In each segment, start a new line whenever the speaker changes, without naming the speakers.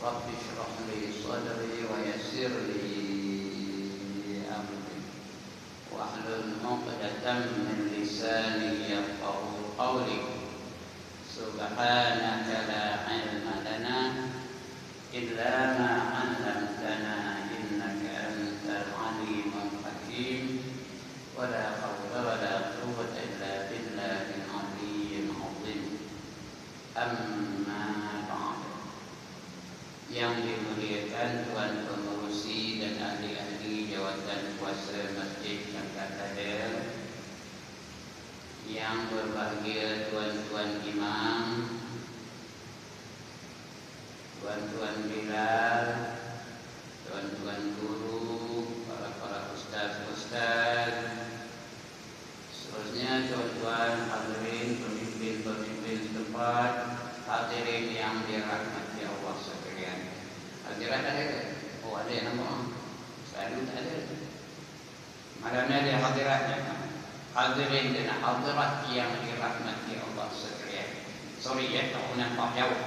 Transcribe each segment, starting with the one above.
رب اشرح لي صدري ويسر لي أمري واحلل عقدة من لساني يفقهوا قولي سبحانك لا علم لنا إلا ما علمتنا إنك أنت العليم الحكيم ولا حول ولا قوة إلا بالله العلي العظيم. Amma ba'd. Yang dimuliakan Tuan Pengerusi dan ahli-ahli jawatan kuasa Masjid Syamsul, yang berbahagia tuan-tuan imam, tuan-tuan bilal, tuan-tuan guru, para ustaz-ustaz, seterusnya tuan-tuan hadirin, pemimpin-pemimpin tempat, hadirin yang dirahmati Allah sekalian. Hadirat ada ke? Oh ada nama. Selalu tak ada. Malam ni ada hadiratnya. Hadirin dan hadirat yang dirahmati Allah sekalian. Sorry ya, tak nampak jauh.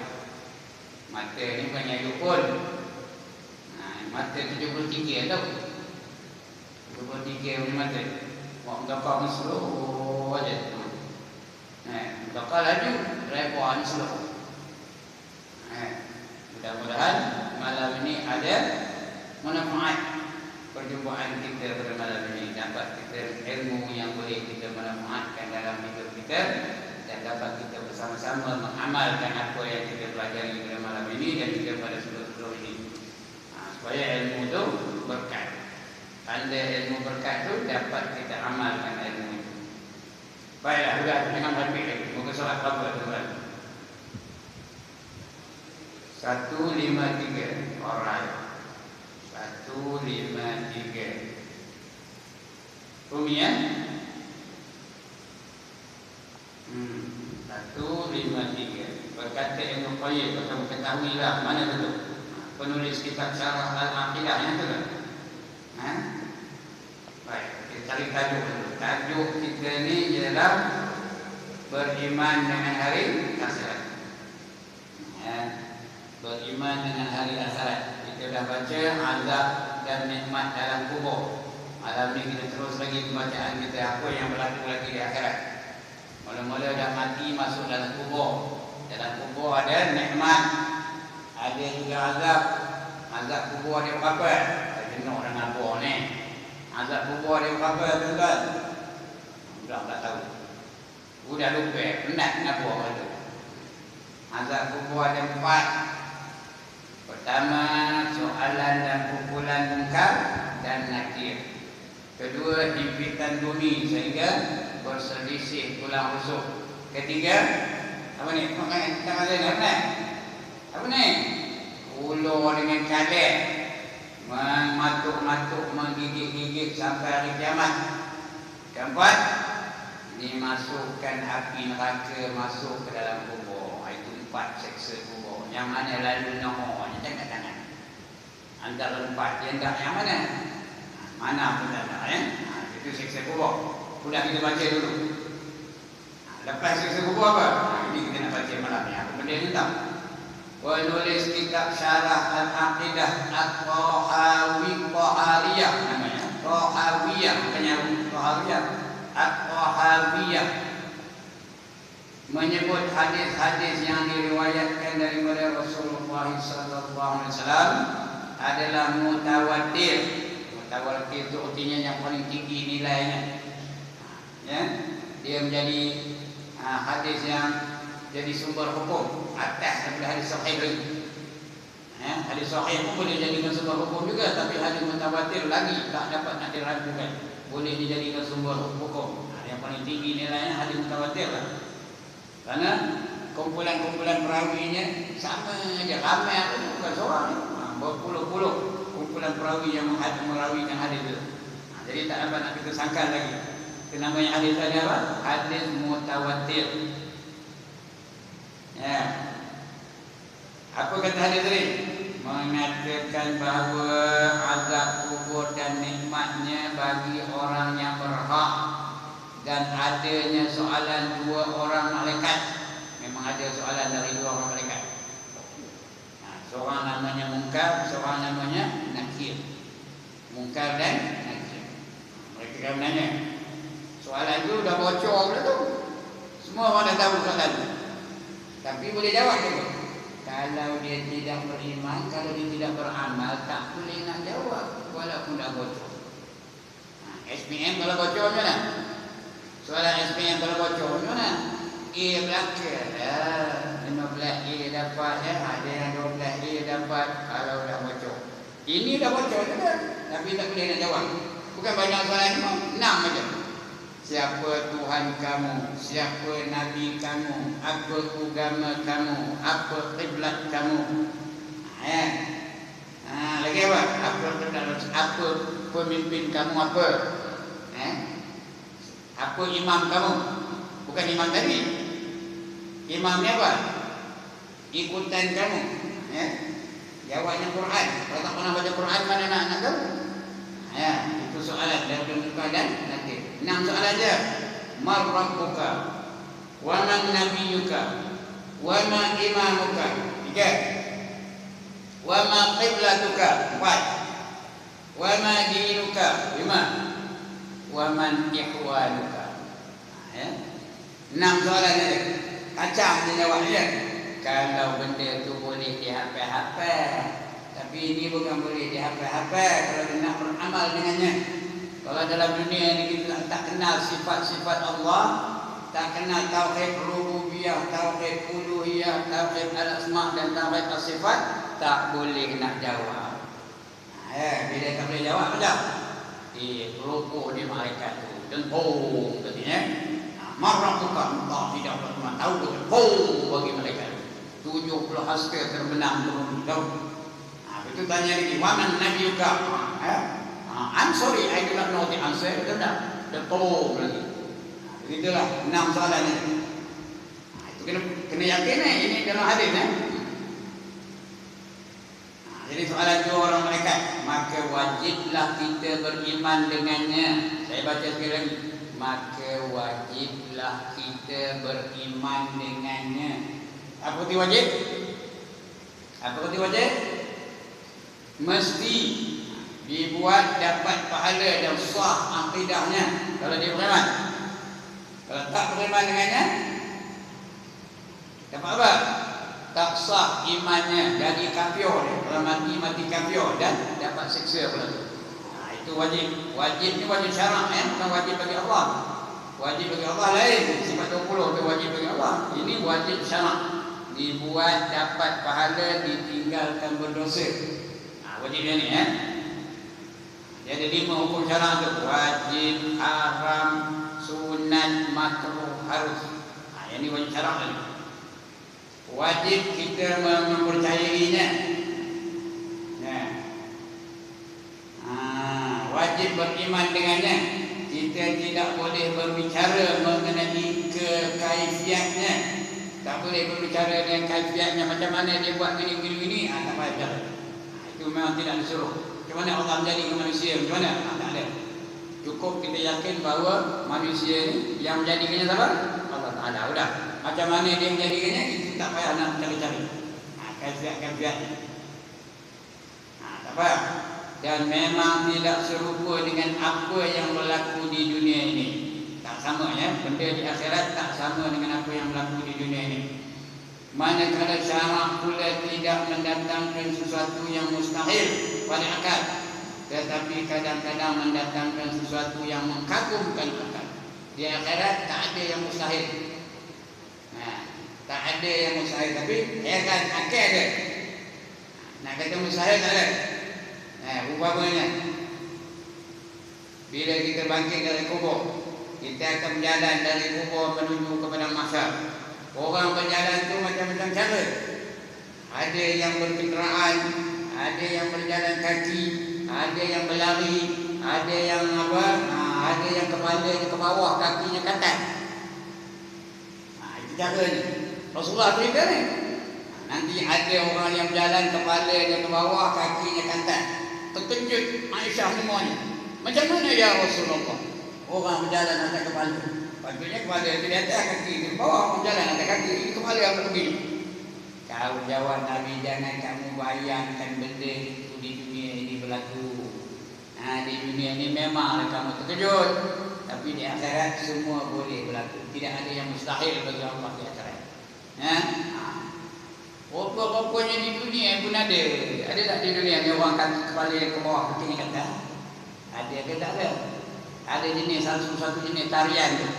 Mata ni bukan nyayuk pun. Mata 73 tau. 73 punya mata. Orang takar ni slow aja. Takar laju, rebuan slow. Mudah-mudahan malam ini ada manfaat perjumpaan kita pada malam ini. Dapat kita ilmu yang boleh kita manfaatkan dalam hidup kita, dan dapat kita bersama-sama mengamalkan apa yang kita pelajari pada malam ini dan juga pada sebelum ini. Supaya ilmu itu berkat. Tanda ilmu berkat itu dapat kita amalkan ilmu itu. Baiklah, sudah jangan berhenti lagi. Muka surat berapa tuan? 153. Alright. 153. Rumi ya? 153. Berkata Ibnu Qayyim, kamu ketahuilah mana tu? Penulis kitab Syarah Al-Aqidah yang tu kan? Baik, kita cari tajuk dulu. Tajuk kita ni ialah beriman dengan hari akhirat. Beriman dengan hari akhirat. Kita dah baca azab dan nikmat dalam kubur. Malam ni kita terus lagi pembacaan kita apa yang berlaku lagi di akhirat. Mula-mula dah mati masuk dalam kubur. Dalam kubur ada nikmat, ada juga azab. Azab kubur ada berapa? Saya jenuh dengan kubur ni. Azab kubur ada berapa tuan-tuan? Sudah tak tahu. Sudah lupa, penat nak buat itu. Azab kubur ada 4. Pertama, soalan dan pukulan munkar dan nakir. Kedua, himpitan bumi sehingga berselisih tulang rusuk. Ketiga, apa ni? Tangan saya nak apa? Apa ni? Ulur dengan kalek, mematuk-matuk, menggigit-gigit sampai hari kiamat. Keempat, dimasukkan api neraka masuk ke dalam kubur. Itu 4 seksa kubur. Yang mana lalu nombor tangan. Antara 4 yang tak yang mana? Mana pun tak ada ya? Itu seksa kubur. Sudah kita baca dulu. Lepas seksa kubur apa? Ini kita nak baca malam ni. Apa benda ni tahu? Penulis kitab Syarah Al-Aqidah At-Tahawiyah namanya. Tahawiyah, bukannya Tahawiyah. At-Tahawiyah menyebut hadis-hadis yang diriwayatkan daripada Rasulullah SAW adalah mutawatir. Mutawatir itu artinya yang paling tinggi nilainya. Ya, dia menjadi hadis yang jadi sumber hukum atas daripada hadis sahih lagi. Hadis sahih pun boleh jadikan sumber hukum juga, tapi hadis mutawatir lagi tak dapat nak diragukan, boleh dijadikan sumber hukum. Yang paling tinggi nilainya hadis mutawatir lah. Karena kumpulan-kumpulan perawinya sama aja, ramai itu bukan seorang ni. Berpuluh-puluh kumpulan perawi yang merawikan hadis itu. Jadi tak dapat nak kita sangkal lagi. Itu namanya hadis tadi apa? Hadis mutawatir. Ya. Apa kata hadis tadi? Mengatakan bahawa azab kubur dan nikmatnya bagi orang yang berhak, dan adanya soalan 2 orang malaikat. Memang ada soalan dari 2 orang malaikat. Seorang namanya Munkar, seorang namanya Nakir. Munkar dan Nakir. Mereka akan menanya. Soalan itu dah bocor dah tu. Semua orang dah tahu soalan itu. Tapi boleh jawab juga. Kalau dia tidak beriman, kalau dia tidak beramal, tak boleh nak jawab walaupun dah bocor. SPM kalau bocor macam mana? Soalan SPM kalau bocor macam mana? A belakang dah 15 A dapat ya, ada yang 12 A dapat kalau dah bocor. Ini dah bocor juga, tapi tak boleh nak jawab. Bukan banyak soalan cuma 6 macam. Siapa Tuhan kamu? Siapa Nabi kamu? Apa agama kamu? Apa kiblat kamu? Lagi apa? Apa pemimpin kamu apa? Apa imam kamu? Bukan imam tadi. Imamnya apa? Ikutan kamu. Jawabnya Quran. Kalau tak pernah baca Quran, mana nak tahu? Itu soalan dari muka dan nanti. 6 soalan aja. Mar rabbuka? Wa man nabiyyuka? Wa ma imamuka? 3. Wa ma qiblatuka? 4. Wa ma dinuka? 5. Wa man ikhwanuka? 6 soalan aja. Kacang dia jawabnya. Kalau benda tu boleh dihafal-hafal, tapi ini bukan boleh dihafal-hafal kalau dia nak beramal dengannya. Kalau dalam dunia ini kita tak kenal sifat-sifat Allah, tak kenal tauhid rububiyah, tauhid uluhiyah, tauhid al-asma' dan tauhid as-sifat, tak boleh nak jawab. Bila tak boleh jawab dah, rukuk di malaikat tu dengung katanya. Marah bukan Allah tidak pernah tahu dengung bagi malaikat. 70 hasta terbenam turun daun. Itu tanya lagi, waman nabiyuka? I'm sorry, I do not know the answer. Itu dah tolong lagi. Begitulah 6 soalan ini. Itu kena yakin ini dalam hadis Jadi soalan itu orang malaikat, maka wajiblah kita beriman dengannya. Saya baca sekali lagi. Maka wajiblah kita beriman dengannya. Apa itu wajib? Apa itu wajib? Mesti dibuat dapat pahala dan sah akidahnya kalau dia beriman. Kalau tak beriman dengannya, dapat apa? Tak sah imannya, jadi kafir. Kalau mati kafir dan dapat siksa pula tu. Itu wajib. Wajib ni wajib syarak bukan wajib bagi Allah. Wajib bagi Allah lain. Sifat 20 tu wajib bagi Allah. Ini wajib syarak. Dibuat dapat pahala, ditinggalkan berdosa. Wajibnya ni Jadi 5 hukum syarak tu: wajib, haram, sunat, makruh, harus. Yang ni wajib syarak tadi. Wajib kita mempercayainya. Wajib beriman dengannya. Kita tidak boleh berbicara mengenai kekaifiatnya. Tak boleh berbicara dengan kaifiatnya, macam mana dia buat gini. Tak payah bicara. Itu memang tidak disuruh. Macam mana Allah menjadikan manusia? Macam mana? Tak ada. Cukup kita yakin bahawa manusia ni yang menjadikannya siapa? Allah Ta'ala. Sudah. Macam mana dia menjadikannya, itu tak payah nak cari-cari. Kaifiat-kaifiatnya. Tak payah. Dan memang tidak serupa dengan apa yang berlaku di dunia ini. Tak sama benda di akhirat tak sama dengan apa yang berlaku di dunia ini. Manakala syarak pula tidak mendatangkan sesuatu yang mustahil pada akal, tetapi kadang-kadang mendatangkan sesuatu yang mengagumkan akal. Di akhirat tak ada yang mustahil. Tak ada yang mustahil, tapi heran akal ada. Nak kata mustahil tak ada. Umpamanya bila kita bangkit dari kubur, kita akan berjalan dari kubur menuju kepada mahsyar. Orang berjalan tu macam-macam cara. Ada yang berkenderaan, ada yang berjalan kaki, ada yang berlari, ada yang ada yang kepalanya ke bawah, kakinya ke atas. Itu cara ni. Rasulullah cerita ni. Nanti ada orang yang berjalan kepalanya ke bawah, kakinya ke atas. Terkejut Aisyah semuanya. Macam mana ya Rasulullah? Orang berjalan atas kepala. Patutnya kepala di atas, kaki di bawah. Orang berjalan atas kaki, kepala apa begini? Tahu jawab Nabi, jangan kamu bayangkan benda itu di dunia ini berlaku. Di dunia ini memang kamu terkejut, tapi di akhirat semua boleh berlaku. Tidak ada yang mustahil bagi Allah di akhirat. Rupa-rupanya di dunia pun ada. Ada tak di dunia ni orang kaki kepala ke bawah kaki kata? Ada ke tak ada? Ada jenis satu jenis tarian tu.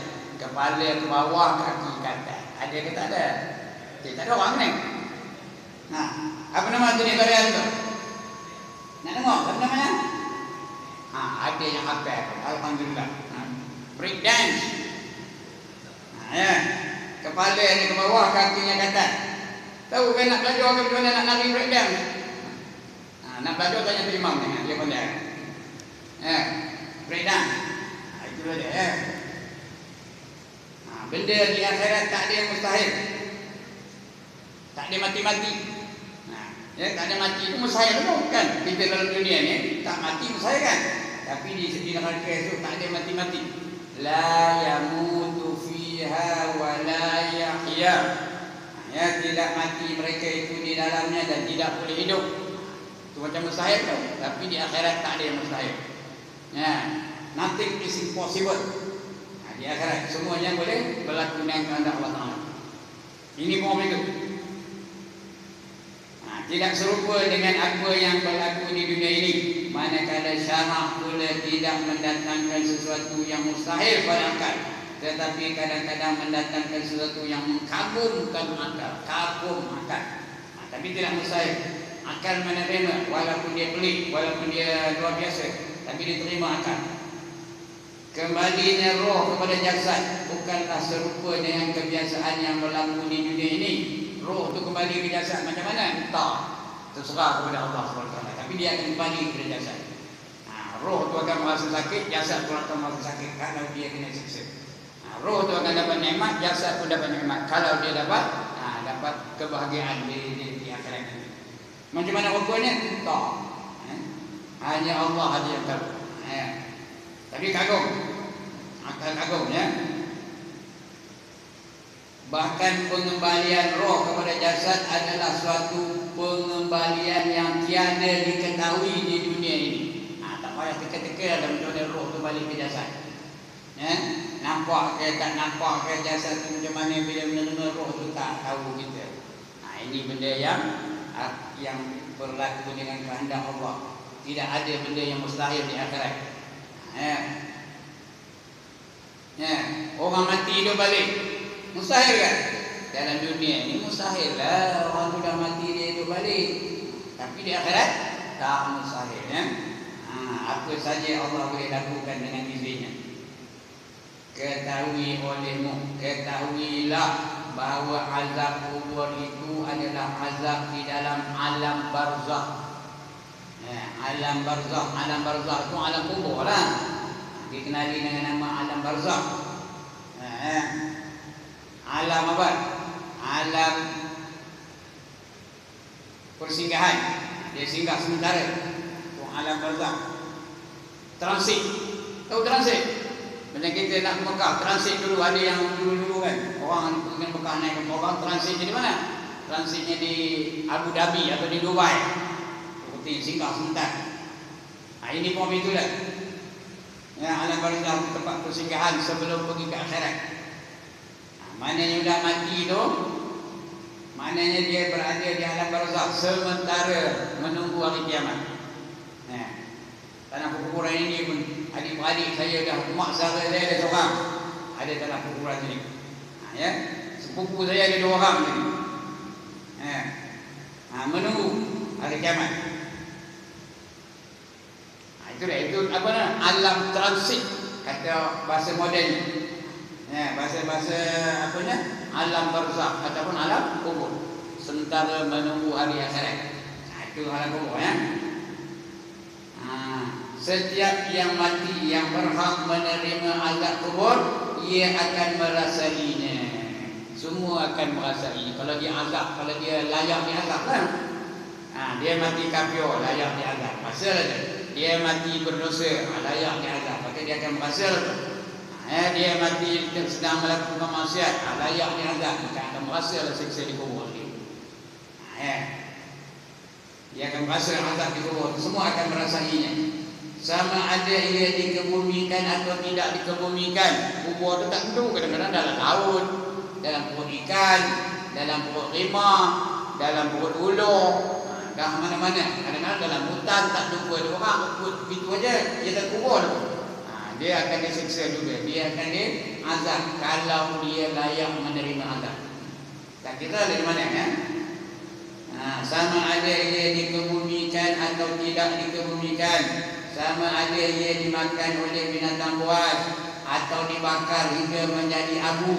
Kepala ke bawah kaki kata. Ada ke tak ada? Tak ada orang ni. Apa nama jenis tarian tu? Nak tengok apa namanya? Ada yang hafal. Alhamdulillah. Break dance. Ya. Kepala ni ke bawah, kakinya ke atas. Tahu kan nak belajar ke macam mana nak lari break dance? Nak belajar tanya tu imam ni, dia pandai. Break dance. Itu dia. Benda di akhirat tak ada yang mustahil. Tak ada mati-mati. Tak ada mati itu mustahil tu kan? Kita dalam dunia ni tak mati mustahil kan? Tapi di neraka esok tak ada mati-mati. La yamutu fiha wa la yahya. Tidak mati mereka itu di dalamnya dan tidak boleh hidup. Itu macam mustahil tu. Tapi di akhirat tak ada yang mustahil. Nothing is impossible. Di akhirat semuanya boleh berlaku dengan kehendak Allah Taala. Ini pun begitu. Tidak serupa dengan apa yang berlaku di dunia ini. Manakala syarak pula tidak mendatangkan sesuatu yang mustahil pada akal, tetapi kadang-kadang mendatangkan sesuatu yang mengagumkan akal, kagum akal. Tapi tidak mustahil. Akal menerima walaupun dia pelik, walaupun dia luar biasa, tapi diterima akal. Kembalinya roh kepada jasad bukanlah serupa dengan kebiasaan yang berlaku di dunia ini. Roh tu kembali ke jasad macam mana? Entah. Terserah kepada Allah SWT. Tapi dia akan kembali kepada jasad. Roh tu akan merasa sakit, jasad pun akan merasa sakit kalau dia kena siksa. Roh tu akan dapat nikmat, jasad pun dapat nikmat kalau dia dapat kebahagiaan di akhirat ini. Macam mana rupanya? Entah. Hanya Allah saja yang tahu. Tapi kagum. Akal kagum ya. Bahkan pengembalian roh kepada jasad adalah suatu pengembalian yang tiada diketahui di dunia ini. Tak payah teka-teka dalam macam mana roh tu balik ke jasad. Nampak ke tak nampak ke jasad tu macam mana bila menerima roh tu tak tahu kita. Ini benda yang berlaku dengan kehendak Allah. Tidak ada benda yang mustahil di akhirat. Orang mati hidup balik. Mustahil kan? Dalam dunia ini mustahil lah. Orang sudah mati dia hidup balik. Tapi di akhirat tak mustahil ya? Apa saja Allah boleh lakukan dengan izinnya. Ketahui olehmu, ketahuilah bahawa azab kubur itu adalah azab di dalam alam barzakh. Alam barzakh, alam barzakh itu alam kubur lah. Dikenali dengan nama alam barzakh. Alam apa? Alam persinggahan. Dia singgah sementara. Itu alam barzakh. Transit. Tahu transit? Macam kita nak ke Mekah, transit dulu. Ada yang dulu-dulu kan, orang pergi ke Mekah naik ke Mekah, transitnya di mana? Transitnya di Abu Dhabi atau di Dubai. Seperti singgah sebentar. Ini pun itulah. Alam barzakh tempat persinggahan sebelum pergi ke akhirat. Maknanya sudah mati tu, maknanya dia berada di alam barzakh sementara menunggu hari kiamat. Tanah perkuburan ini pun adik-adik saya dah, mak saudara saya ada seorang ada tanah perkuburan ini. Sepupu saya ada 2 orang ni. Menunggu hari kiamat. Itulah itu apa nama? Alam transit kata bahasa moden. Bahasa-bahasa apa ni? Alam barzakh ataupun alam kubur. Sementara menunggu hari akhirat. Itu alam kubur ya. Setiap yang mati yang berhak menerima azab kubur, ia akan merasainya. Semua akan merasai. Kalau dia azab, kalau dia layak diazab kan? Dia mati kafir, layak diazab. Pasal dia mati berdosa, layak diazab. Maka dia akan merasa. Dia mati sedang melakukan maksiat, layak diazab. Maka akan merasa siksa di kubur. Dia akan merasa azab di kubur. Semua akan merasainya. Sama ada ia dikebumikan atau tidak dikebumikan. Kubur itu tak tentu. Kadang-kadang dalam laut, dalam perut ikan, dalam perut rimah, dalam perut ular, dah mana-mana. Kadang-kadang dalam hutan tak jumpa ada orang, begitu aja dia tak kubur. Dia akan disiksa juga. Dia akan diazab kalau dia layak menerima azab. Tak kira dari mana ya. Sama ada ia dikebumikan atau tidak dikebumikan. Sama ada ia dimakan oleh binatang buas atau dibakar hingga menjadi abu.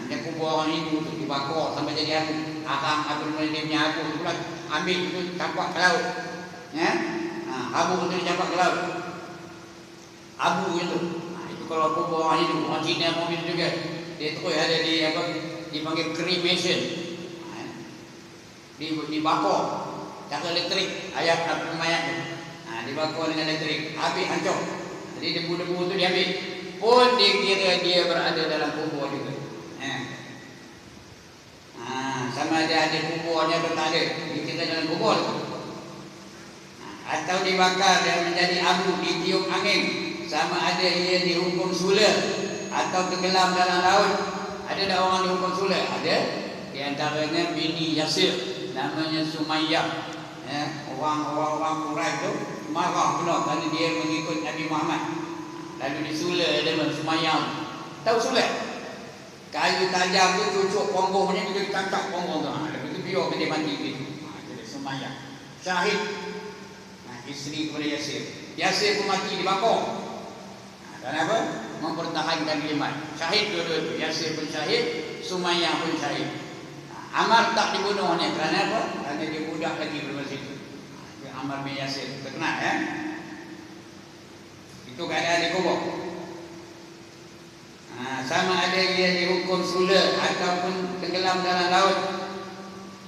Dia kubur orang itu untuk dibakar sampai jadi abu. Akang apa dia punya abu tu pula ambil itu campak ke laut. Ya? Abu itu campak ke laut. Abu itu. Itu kalau kubur orang itu, orang Cina pun itu juga. Dia terus ada di apa? Dipanggil cremation. Dibakar cara elektrik ayat apa mayat tu. Dibakar dengan elektrik, habis hancur. Jadi debu-debu tu diambil. Pun dikira dia berada dalam kubur juga. Sama ada kuburnya atau tak ada, dikira dalam kubur. Atau dibakar dan menjadi abu, ditiup angin. Sama ada ia dihukum sula atau tenggelam dalam laut. Ada tak orang dihukum sula? Ada. Di antaranya bini Yasir, namanya Sumayyah. Orang-orang Quraisy tu marah pula kerana dia mengikut Nabi Muhammad. Lalu disula dengan Sumayyah. Tahu sula? Kayu tajam tu cucuk ponggongnya, dia ditangkap ponggong tu. Lepas tu biarkan dia mati begitu. Jadi Sumayyah syahid. Isteri kepada Yasir. Yasir pun mati dibakar. Kenapa? Mempertahankan iman. Syahid dua-dua tu. Yasir pun syahid, Sumayyah pun syahid. Ammar tak dibunuhnya kerana apa? Kerana dia budak lagi pada masa itu. Ammar bin Yasir terkenal ya. Itu keadaan di kubur. Sama ada ia dihukum sula ataupun tenggelam dalam laut.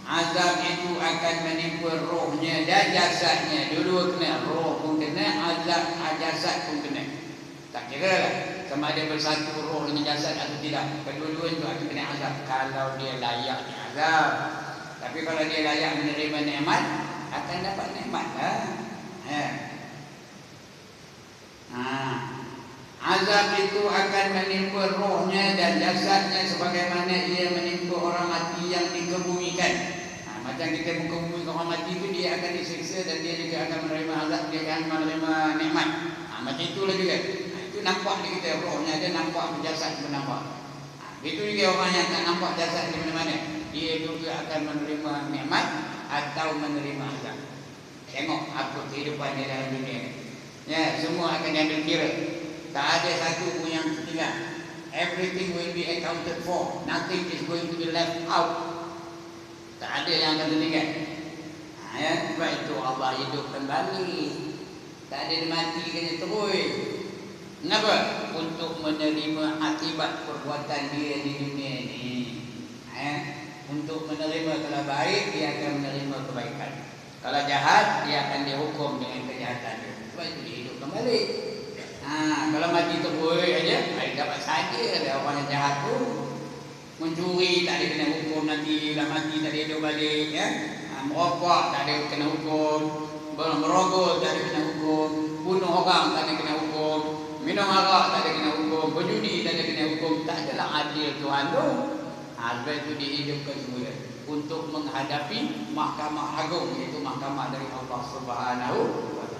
Azab itu akan menimpa rohnya dan jasadnya. Dua-dua kena. Roh pun kena, azab jasad pun kena. Tak kira lah sama ada bersatu roh dengan jasad atau tidak. Kedua-dua itu akan kena azab kalau dia layak diazab. Tapi kalau dia layak menerima nikmat, akan dapat nikmat lah. Azab itu akan menimpa rohnya dan jasadnya sebagaimana ia menimpa orang mati yang dikebumikan. Macam kita mengebumikan orang mati itu, dia akan disiksa dan dia juga akan menerima azab, dia akan menerima nikmat. Macam itulah juga. Itu nampak di kita rohnya ada, nampak jasad pun nampak. Itu juga orang yang tak nampak jasad di mana-mana, dia juga akan menerima nikmat atau menerima azab. Tengok apa kehidupan dia dalam dunia ni. Ya, semua akan diambil kira. Tak ada satu pun yang tertinggal. Everything will be accounted for. Nothing is going to be left out. Tak ada yang akan tertinggal. Sebab itu Allah hidup kembali. Tak ada dia mati kena terus. Kenapa? Untuk menerima akibat perbuatan dia di dunia ini. Untuk menerima kalau baik, dia akan menerima kebaikan. Kalau jahat, dia akan dihukum dengan kejahatan dia. Sebab itu dia hidup kembali. Kalau mati terus aja, dapat saja ada orang yang jahat tu. Mencuri tak ada kena hukum, nanti dah mati tak ada hidup balik ya. Merokok tak ada kena hukum, merogol tak ada kena hukum, bunuh orang tak ada kena hukum, minum arak tak ada kena hukum, berjudi tak ada kena hukum. Tak adalah adil Tuhan tu. Sebab itu dihidupkan semula untuk menghadapi mahkamah agung, iaitu mahkamah dari Allah Subhanahu wa taala.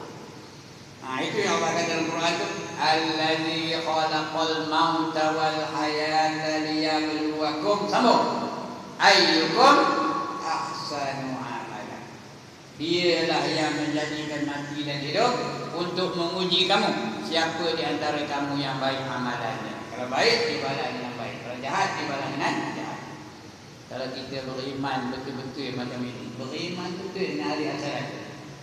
Itu yang Allah kata dalam Quran tu, allazi khalaqal mauta wal hayata liyabluwakum, sambung, ayyukum ahsanu amala. Dialah yang menjadikan mati dan hidup untuk menguji kamu, siapa di antara kamu yang baik amalannya. Kalau baik dibalas dengan baik, kalau jahat dibalas dengan jahat. Kalau kita beriman betul-betul macam ini, beriman betul dengan hari akhirat,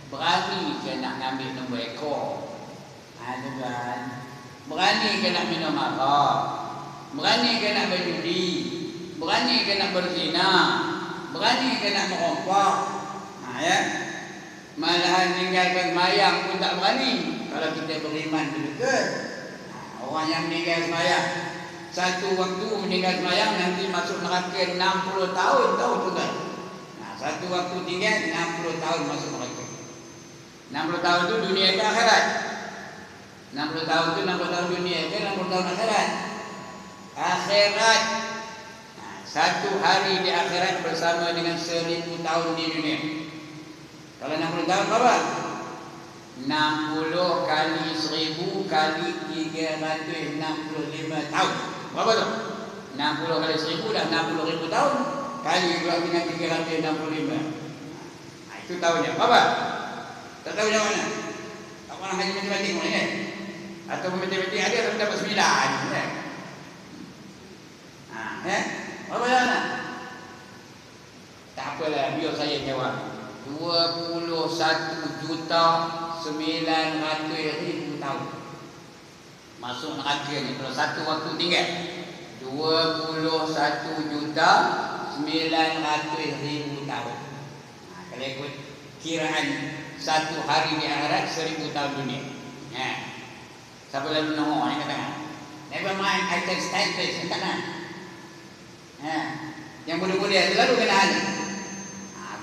berani ke nak ambil nombor ekor, tuan. Berani ke nak minum arak, berani ke nak berjudi, berani ke nak berzina, berani ke nak merompak. Malahan tinggalkan sembahyang pun tak berani. Kalau kita beriman betul-betul. Orang yang meninggal sembahyang, satu waktu meninggal sembahyang, nanti masuk neraka 60 tahun, tahu tuan. Satu waktu tinggal 60 tahun masuk neraka. 60 tahun itu dunia ke akhirat. 60 tahun itu 60 tahun dunia ke 60 tahun akhirat. Akhirat. Satu hari di akhirat bersama dengan 1000 tahun di dunia. Kalau 60 tahun berapa? 60 kali 1000 kali 365 tahun. Berapa tu? 60 kali 1000 dah 60.000 tahun. Kali juga dengan 365. Itu tahunnya. Berapa? Tak tahu macam mana? Tak pernah haji matematik mana kan? Atau matematik ada tapi dapat 9 kan? Berapa jalan? Tak apalah, biar saya jawab. 21.900.000 tahun. Masuk neraka ni kalau satu waktu tinggal. 21.900.000 tahun. Kalau ikut kiraan satu hari di akhirat 1000 tahun dunia. Siapa lalu nombor ni katakan? Never mind, I can stand this. Katakan. Yang boleh-boleh selalu kena hadis.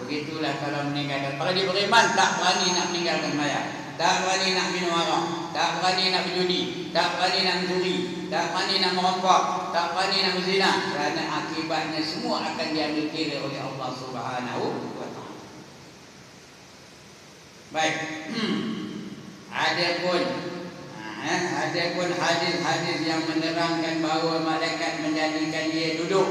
Begitulah kalau meninggalkan. Kalau dia beriman tak berani nak meninggalkan mayat, tak berani nak minum arak, tak berani nak berjudi, tak berani nak mencuri, tak berani nak merampok, tak berani nak berzina, kerana akibatnya semua akan diambil kira oleh Allah Subhanahu wa taala. Baik. Adapun hadis-hadis yang menerangkan bahawa malaikat menjadikan dia duduk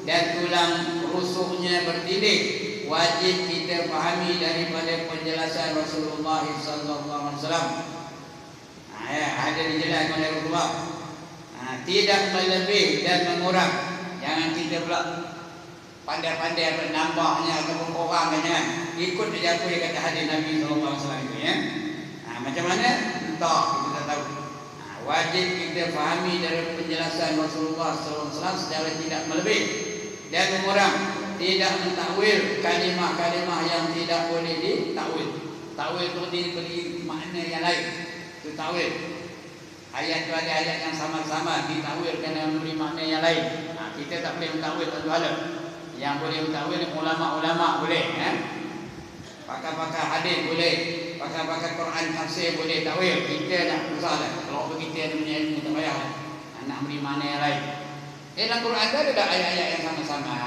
dan tulang rusuknya bertindih, wajib kita fahami daripada penjelasan Rasulullah sallallahu alaihi wasallam. Ada dijelaskan oleh Rasulullah. Tidak melebih dan mengurang. Jangan kita pula pandai-pandai menambahnya atau mengurangkan, jangan. Ikut saja apa yang kata hadis Nabi sallallahu alaihi wasallam itu ya. Macam mana? Entah, kita tak tahu. Wajib kita fahami dari penjelasan Rasulullah sallallahu alaihi wasallam secara tidak melebih dan mengurang. Tidak mentakwil kalimah-kalimah yang tidak boleh ditakwil. Takwil itu diberi makna yang lain. Itu takwil. Ayat itu ada ayat yang sama-sama ditakwil kerana memberi makna yang lain. Kita tak boleh mentakwil tuan-tuan. Yang boleh mentakwil ulama-ulama boleh. Pakar-pakar hadis boleh. Pakar-pakar Quran tafsir boleh takwil. Kita tak susah dah. Kalau begitu ada punya ilmu tak payah. Nak beri makna yang lain. Dalam Quran ada ayat-ayat yang sama-sama.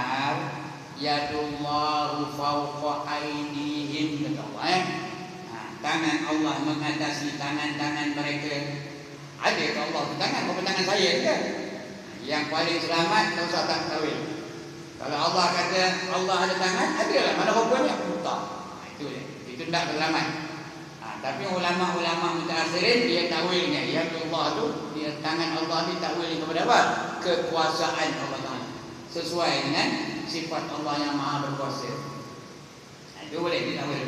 Yadullahu fawqa aydihim, kata Allah. Tangan Allah mengatasi tangan-tangan mereka. Ada ke Allah tangan? Bukan tangan saya ke? Yang paling selamat tak usah tak takwil. Kalau Allah kata Allah ada tangan, ada lah. Mana rupanya? Tak. Itu dia. Itu tak selamat. Tapi ulama-ulama mutaakhirin dia takwilnya. Yadullah tu dia tangan Allah ni takwil kepada apa? Kekuasaan Allah Taala. Sesuai dengan sifat Allah yang Maha Berkuasa. Itu boleh ditakwil.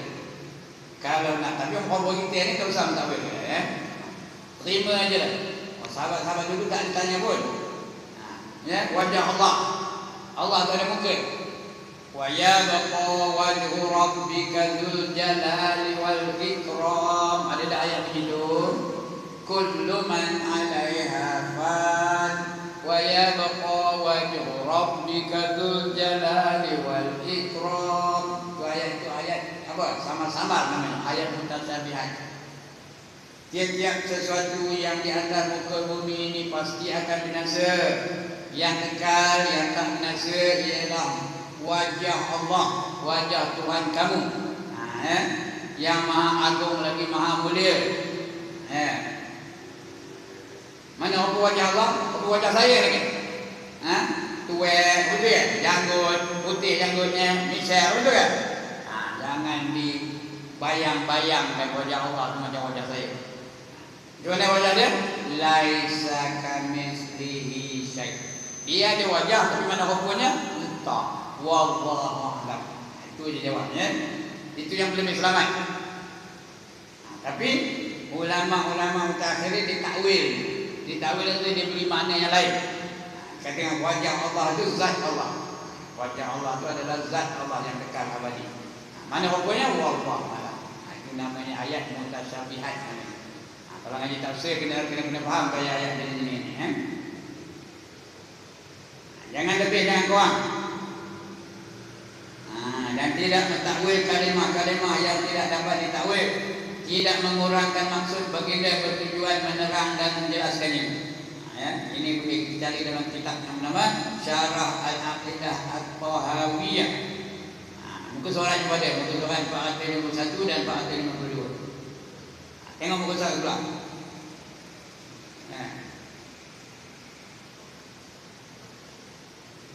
Kalau nak, tapi orang kita ni tak usah mentakwil. Terima aja lah. Sahabat-sahabat dulu tak ditanya pun. Wajah Allah. Allah tu ada muka. Wa yabqa wajhu rabbika dzul jalali wal ikram. Ada dah ayat begitu. Kullu man 'alaiha fan wa yabqa wajhu rabbika dzul jalali wal ikram. Itu ayat apa? Sama-sama namanya ayat mutasyabihat. Tiap-tiap sesuatu yang di atas muka bumi ini pasti akan binasa. Yang kekal, yang tak binasa ialah wajah Allah, wajah Tuhan kamu. Yang maha agung lagi maha mulia. Mana apa wajah Allah? Apa wajah saya lagi? Tuan, betul ya? Janggut, putih janggutnya, misal, betul kan? Jangan dibayang-bayangkan wajah Allah macam wajah saya. Gimana wajah dia? Laisa kamitslihi syai'. Dia ada wajah tapi mana rupanya? Entah. Wallahu a'lam. Itu dia jawabnya. Itu yang belum selamat. Tapi ulama-ulama mutaakhirin ditakwil. Ditakwil itu dia beri makna yang lain. Kata wajah Allah itu zat Allah. Wajah Allah itu adalah zat Allah yang kekal abadi. Mana rupanya? Wallahu a'lam. Itu namanya ayat mutasyabihat. Kalau ngaji tafsir kena faham gaya ayat ini. Jangan lebih, jangan kurang. dan tidak mentakwil kalimah-kalimah yang tidak dapat ditakwil, tidak mengurangkan maksud baginda bertujuan menerang dan menjelaskannya. Ya, ini boleh dicari dalam kitab yang bernama Syarah Al-Aqidah At-Tahawiyah. Muka surat juga ada, muka surat 451 dan 452. Tengok muka surat pula.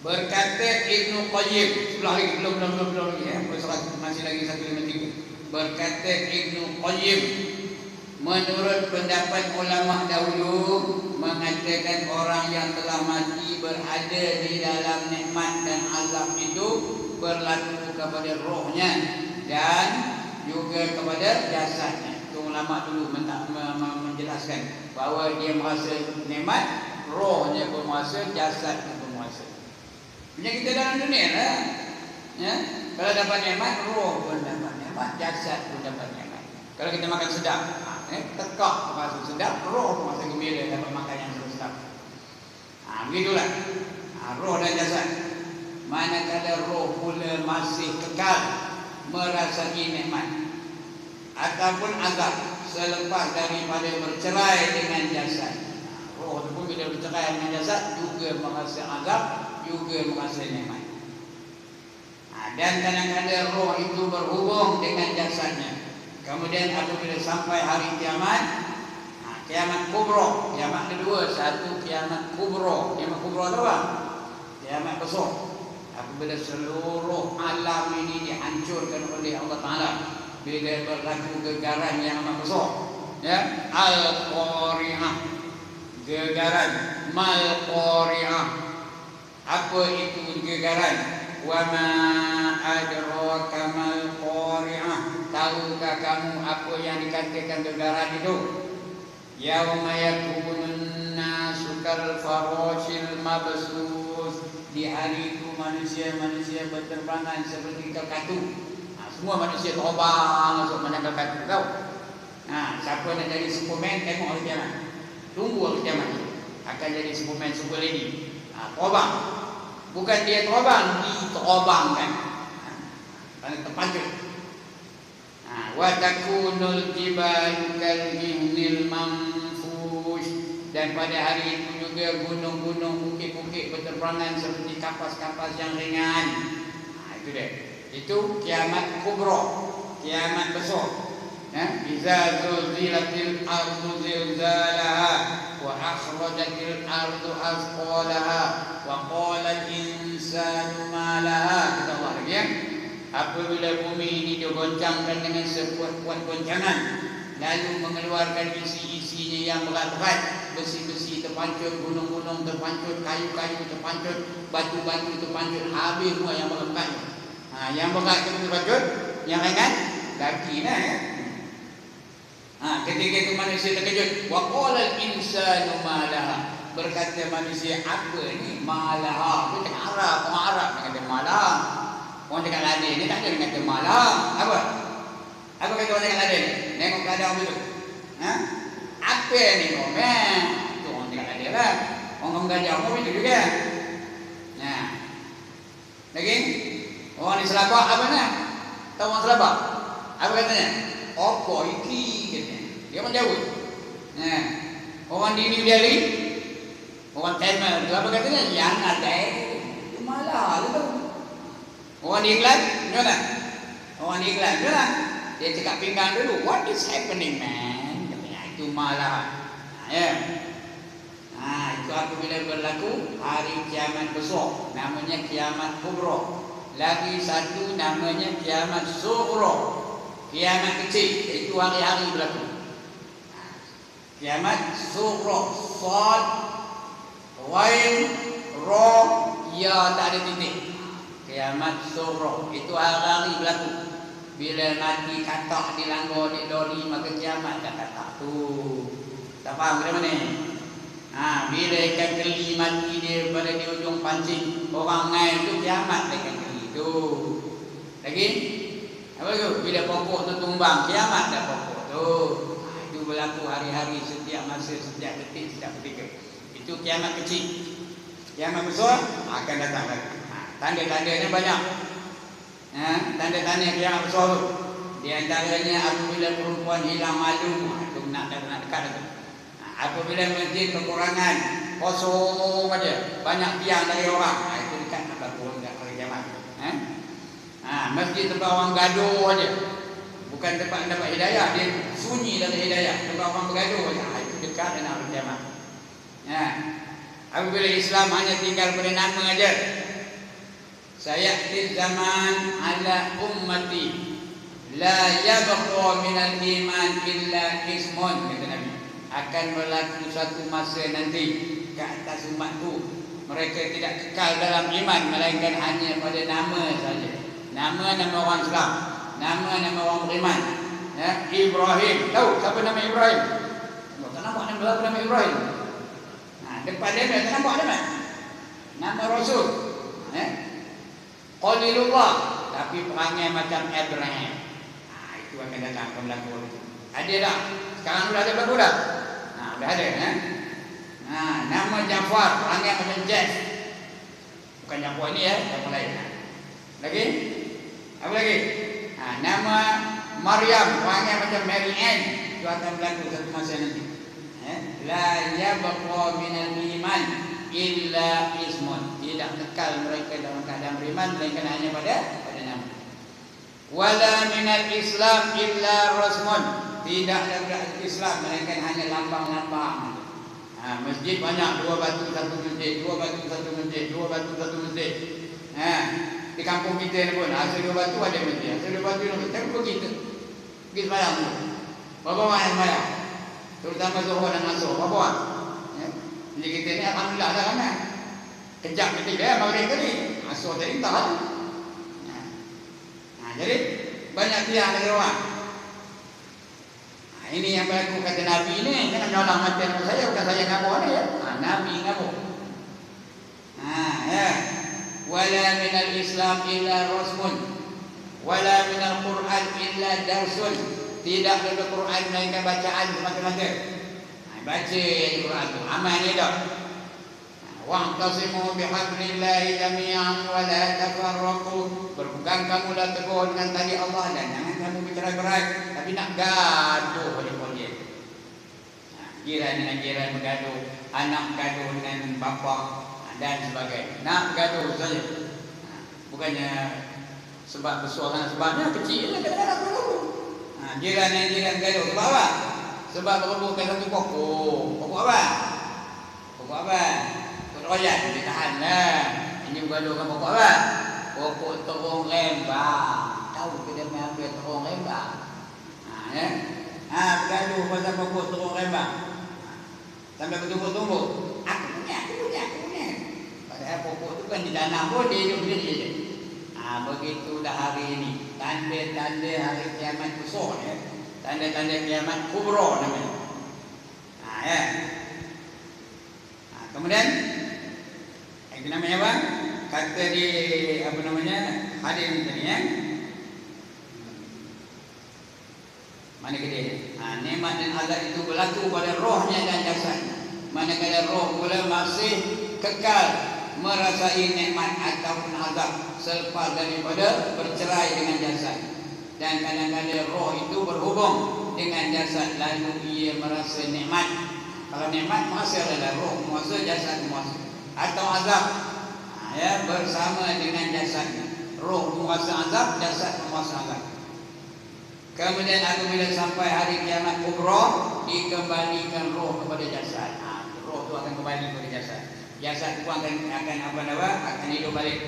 Berkata Ibnu Qayyim, sebelah lagi, belum lagi ya. Masih lagi 153. Berkata Ibnu Qayyim, menurut pendapat ulama dahulu mengatakan orang yang telah mati berada di dalam nikmat dan azab itu berlaku kepada rohnya dan juga kepada jasadnya. Itu ulama dulu menjelaskan bahawa dia merasa nikmat, rohnya bermuasa, jasadnya bermuasa. Punya kita dalam dunia lah. Ya? Kalau dapat nikmat, roh pun dapat nikmat, jasad pun dapat nikmat. Kalau kita makan sedap, tekak rasa sedap, roh pun rasa gembira dapat makan yang sedap. Begitulah. Roh dan jasad. Manakala roh pula masih kekal merasai nikmat ataupun azab selepas daripada bercerai dengan jasad. Roh itu pun bila bercerai dengan jasad juga merasa azab, juga merasa nikmat. Dan kadang-kadang roh itu berhubung dengan jasadnya. Kemudian apabila sampai hari kiamat, kiamat kubro, kiamat kedua, satu kiamat kubro. Kiamat kubro itu apa? Kiamat besar. Apabila seluruh alam ini dihancurkan oleh Allah Ta'ala, bila berlaku gegaran yang amat besar, ya, Al-Qari'ah, gegaran, Mal-Qari'ah. Apa itu gegaran? Wa ma adraka mal-Qari'ah. Tahukah kamu apa yang dikatakan gegaran itu? Yauma yakunun nasu kal farashil mabsus. Di hari itu manusia-manusia berterbangan seperti kekatu. Semua manusia terbang masuk mana kekatu, tahu? Siapa nak jadi Superman, tengok hari kiamat. Tunggu hari kiamat akan jadi Superman, super lady. Terbang. Bukan dia terbang, diterbangkan. Kerana terpancung. Wa takunul jibalu kalmihnil manfush. Dan pada hari itu juga gunung-gunung, bukit-bukit berterbangan seperti kapas-kapas yang ringan. Itu dia. Itu kiamat kubro, kiamat besar. Iza zulzilatil ardu zilzalaha wa akhrajatil ardu asqalaha wa qala al-insanu ma laha. Kata Allah lagi ya. Apabila bumi ini digoncangkan dengan sekuat-kuat goncangan, lalu mengeluarkan isi-isinya yang berat-berat, besi-besi terpancur, gunung-gunung terpancur, kayu-kayu terpancur, batu-batu terpancur, habis semua yang berat. Yang berat itu terpancur, yang ringan kaki lah ya. Ketika itu manusia terkejut. Wa qala al-insanu ma laha. Berkata manusia, apa ni ma laha? Itu cakap Arab, orang Arab dia kata ma laha. Orang cakap Ladin ni tak ada dia kata ma laha. Apa kata orang cakap Ladin? Tengok keadaan orang itu. Apa ni komen? Itu orang cakap Ladin lah. Orang gajah pun itu juga. Lagi orang di Selabak apa nak? Tahu orang Selabak? Apa katanya? Apa iki katanya. Dia orang jauh. Orang di New Delhi, orang Tamil tu apa katanya? Yang ada itu malah tu. Orang di England, mana? Orang di England mana? Dia cakap pinggang dulu. What is happening, man? Katanya itu malah. Itu apabila berlaku hari kiamat besar, namanya kiamat kubro. Lagi satu namanya kiamat sughra, kiamat kecil, itu hari-hari berlaku. Kiamat sughra, sad, ghain, ra, ya tak ada titik. Kiamat sughra itu hari-hari berlaku. Bila mati katak dilanggar di lori, maka kiamat dah katak tu. Tak faham ke mana? Bila ikan keli mati daripada di ujung pancing, orang ngai tu kiamat ikan keli tu. Lagi? Apa tu? Bila pokok tu tumbang, kiamat dah pokok tu. Itu berlaku hari-hari, setiap masa, setiap detik, setiap ketika. Itu kiamat kecil. Kiamat besar akan datang lagi. Tanda-tandanya banyak. Tanda-tanda kiamat besar tu. Di antaranya apabila perempuan hilang malu, itu nak dekat tu. Apabila masjid kekurangan, kosong aja, banyak tiang dari orang, itu dekat nak berlaku dekat hari kiamat. Masjid tempat orang gaduh aja, bukan tempat dapat hidayah, dia sunyi dari hidayah, tempat orang bergaduh aja, itu dekat dengan hari kiamat. Apabila Islam hanya tinggal pada nama aja, sayati zaman ala ummati la yabqa minal iman illa ismun, kata Nabi. Akan berlaku satu masa nanti ke atas umatku, mereka tidak kekal dalam iman, melainkan hanya pada nama saja. Nama-nama orang Islam, nama-nama orang beriman. Ibrahim, tahu siapa nama Ibrahim? Tak nampak nama Ibrahim. Depan dia tak nampak nama. Nama Rasul. Qalilullah, tapi perangai macam Abraham. Itu akan datang ke berlaku. Ada tak? Sekarang sudah ada berlaku dah? Dah ada. Nama Jafar, perangai macam Jeff. Bukan Jafar ini ya, Jafar lain. Lagi? Apa lagi? Nama Maryam, perangai macam Mary Ann. Itu akan berlaku satu masa nanti. La yabqa minal iman illa ismun, tidak kekal mereka dalam keadaan beriman, melainkan hanya pada nama. Wala minal Islam illa rasmun, tidak ada Islam melainkan hanya lambang-lambang. Masjid banyak, 2 batu satu masjid, 2 batu satu masjid, 2 batu satu masjid. Di kampung kita ni pun asal 2 batu ada masjid, asal 2 batu ada masjid. Tapi pergi sembahyang tu, berapa orang yang sembahyang? Terutama Zuhur dan Asar, berapa orang? Jadi kita ni alhamdulillah dah ramai. Kejap ketiga maghrib tadi, Asar tadi tak ada. Jadi banyak tiang dari orang. Ini yang berlaku kata Nabi ni, jangan nyolong mati anak saya, bukan saya ngaku ni ya. Nabi ngaku. Wala minal Islam illa rasmun, wala minal Quran illa darsun. Tidak ada Quran melainkan bacaan semata-mata. Baca Al-Quran tu amal ni dah. Wa'tasimu bihablillahi jami'an wa la tafarraqu. Berpegang kamulah teguh dengan tali Allah dan jangan kamu bercerai-berai, tapi nak gaduh boleh-boleh. Jiran dengan jiran bergaduh, anak gaduh dengan bapa dan sebagainya. Nak gaduh saja. Bukannya sebab besar sangat, sebabnya kecil kadang-kadang bergaduh. Jiran dengan jiran gaduh sebab apa? Sebab berebutkan satu pokok. Pokok apa? Pokok apa? Pokok royan, dia tahan lah. Ini bergaduhkan pokok apa? Pokok terong rembang. Tahu ke dia main ambil terong rembang? Bergaduh pasal pokok terong rembang. Sampai bertumbuk-tumbuk. Aku punya. Padahal pokok tu kan ditanam pun dia hidup sendiri je. Begitu dah hari ini. Tanda-tanda hari kiamat besar ya. Tanda-tanda kiamat kubra namanya. Kemudian itu namanya apa? Kata di apa namanya? Hadis tadi ya. Mana dia? Nikmat dan azab itu berlaku pada rohnya dan jasadnya. Manakala roh mula masih kekal merasai nikmat ataupun azab selepas daripada bercerai dengan jasad. Dan kadang-kadang roh itu berhubung dengan jasad, lalu ia merasa nikmat. Kalau nikmat merasa adalah roh merasa, jasad merasa. Atau azab bersama dengan jasad. Roh merasa azab, jasad merasa azab. Kemudian apabila sampai hari kiamat kubra, dikembalikan roh kepada jasad. Roh itu akan kembali kepada jasad. Jasad itu akan hidup balik.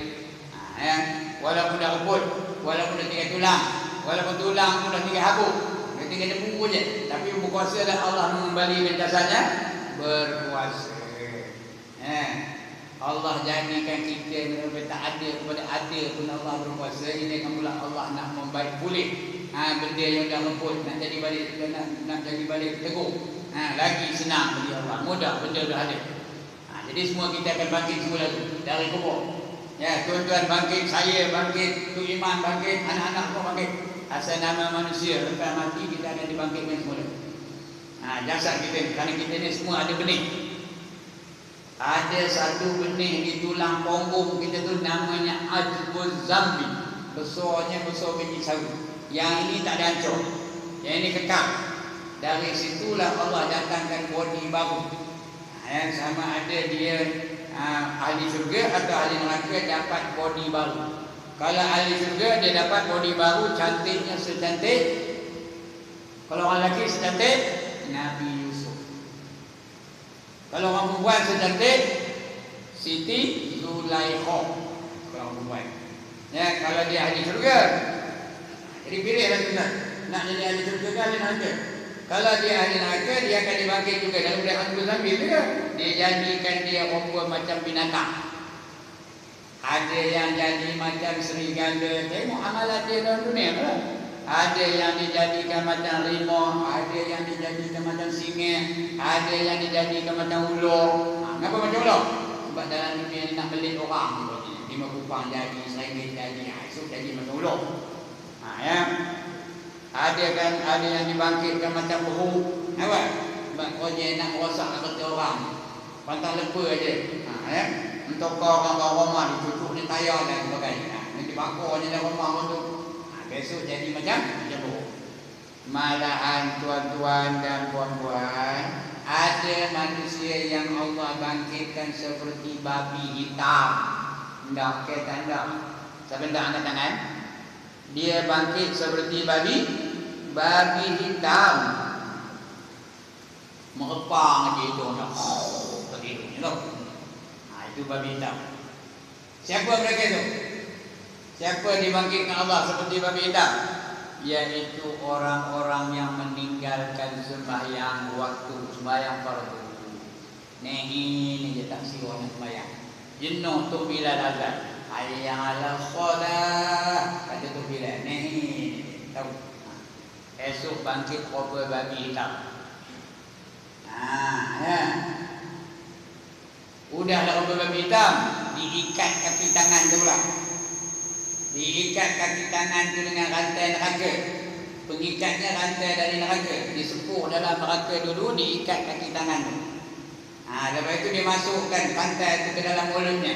Walaupun dah rebut, walaupun dah tinggal tulang, walaupun tulang pun dah tinggal habuk, dia tinggal debu je, tapi berkuasa dah Allah mengembalikan jasadnya, berkuasa. Allah jadikan kita daripada tak ada kepada ada pun Allah berkuasa. Ini kan pula Allah nak membaik pulih benda yang dah rebut, nak jadi balik, nak jadi balik teguh. Lagi senang bagi Allah, mudah, benda dah ada. Jadi semua kita akan bangkit semula dari kubur. Ya, tuan-tuan bangkit, saya bangkit, tu Iman bangkit, anak-anak pun bangkit. Asal nama manusia, lepas mati kita akan dibangkitkan semula. Jasad kita, kerana kita ni semua ada benih. Ada satu benih di tulang punggung kita tu namanya ajbuz zambi. besarnya besar biji sawi. Yang ini tak ada hancur. Yang ini kekal. Dari situlah Allah datangkan body baru. Sama ada dia ahli syurga atau ahli neraka dapat body baru. Kalau ahli syurga dia dapat body baru, cantiknya secantik, kalau orang lelaki secantik Nabi Yusuf. Kalau orang perempuan secantik Siti Zulaikha. Kalau orang perempuan. Ya, kalau dia ahli syurga, jadi pilihlah kita nak jadi ahli syurga ke ahli neraka. Kalau dia ahli neraka, dia akan dibangkit juga dalam bulan Hanbul Zambil juga. Dia jadikan dia rupa macam binatang. Ada yang jadi macam serigala. Tengok amalan dia dalam dunia lah. Ada yang dijadikan macam rimau, ada yang dijadikan macam singa, ada yang dijadikan macam ular. Kenapa macam ular? Sebab dalam dunia ni nak belit orang. 5 kupang jadi, serigala jadi, esok jadi macam ular. Ya. Ada yang dibangkitkan macam burung. Nampak? Sebab kerja nak rosak kereta orang. Pantang lepa aja. Ya. Untuk orang rumah dicucuk ni tayar dan sebagainya. Nanti bakar je dalam rumah tu. Besok jadi macam burung. Malahan tuan-tuan dan puan-puan, ada manusia yang Allah bangkitkan seperti babi hitam. Ndak ke tanda. Siapa ndak angkat tangan? Dia bangkit seperti babi hitam. Merepang aja hidungnya. Begitu tu. Itu babi hitam. Siapa mereka itu? Siapa dibangkitkan Allah seperti babi hitam? Yaitu orang-orang yang meninggalkan sembahyang waktu sembahyang fardu. Ini je tak siwa nak sembahyang. Jenuh tu bila azan. Hayya 'alal shalah. Kata tu bila tahu. Esok bangkit rupa babi hitam. Ya. Udahlah rupa babi hitam, diikat kaki tangan tu pula. Diikat kaki tangan tu dengan rantai neraka. Pengikatnya rantai dari neraka. Disepuh dalam neraka dulu, diikat kaki tangan tu. Lepas itu dimasukkan rantai tu ke dalam mulutnya.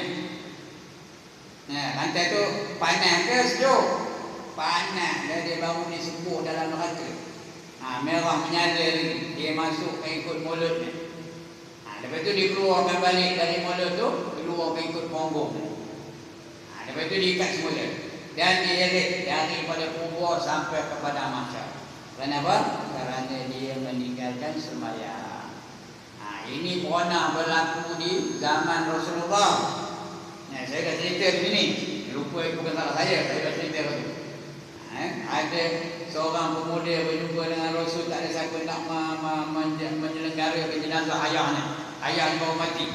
Rantai tu panas ke sejuk? Panas. Dia baru disepuh dalam neraka. Merah menyala lagi. Dia masuk ke ikut mulutnya. Lepas itu dikeluarkan balik dari mulut tu, keluar ke ikut punggung. Lepas itu diikat semula. Dan diirit daripada kubur sampai kepada mahsyar. Kenapa? Kerana dia meninggalkan sembahyang. Ini pernah berlaku di zaman Rasulullah. Saya dah cerita di sini. Lupa itu bukan salah saya dah cerita tu. Ada seorang pemuda berjumpa dengan Rasul, tak ada siapa nak menyelenggarakan jenazah ayahnya. Ayah baru mati.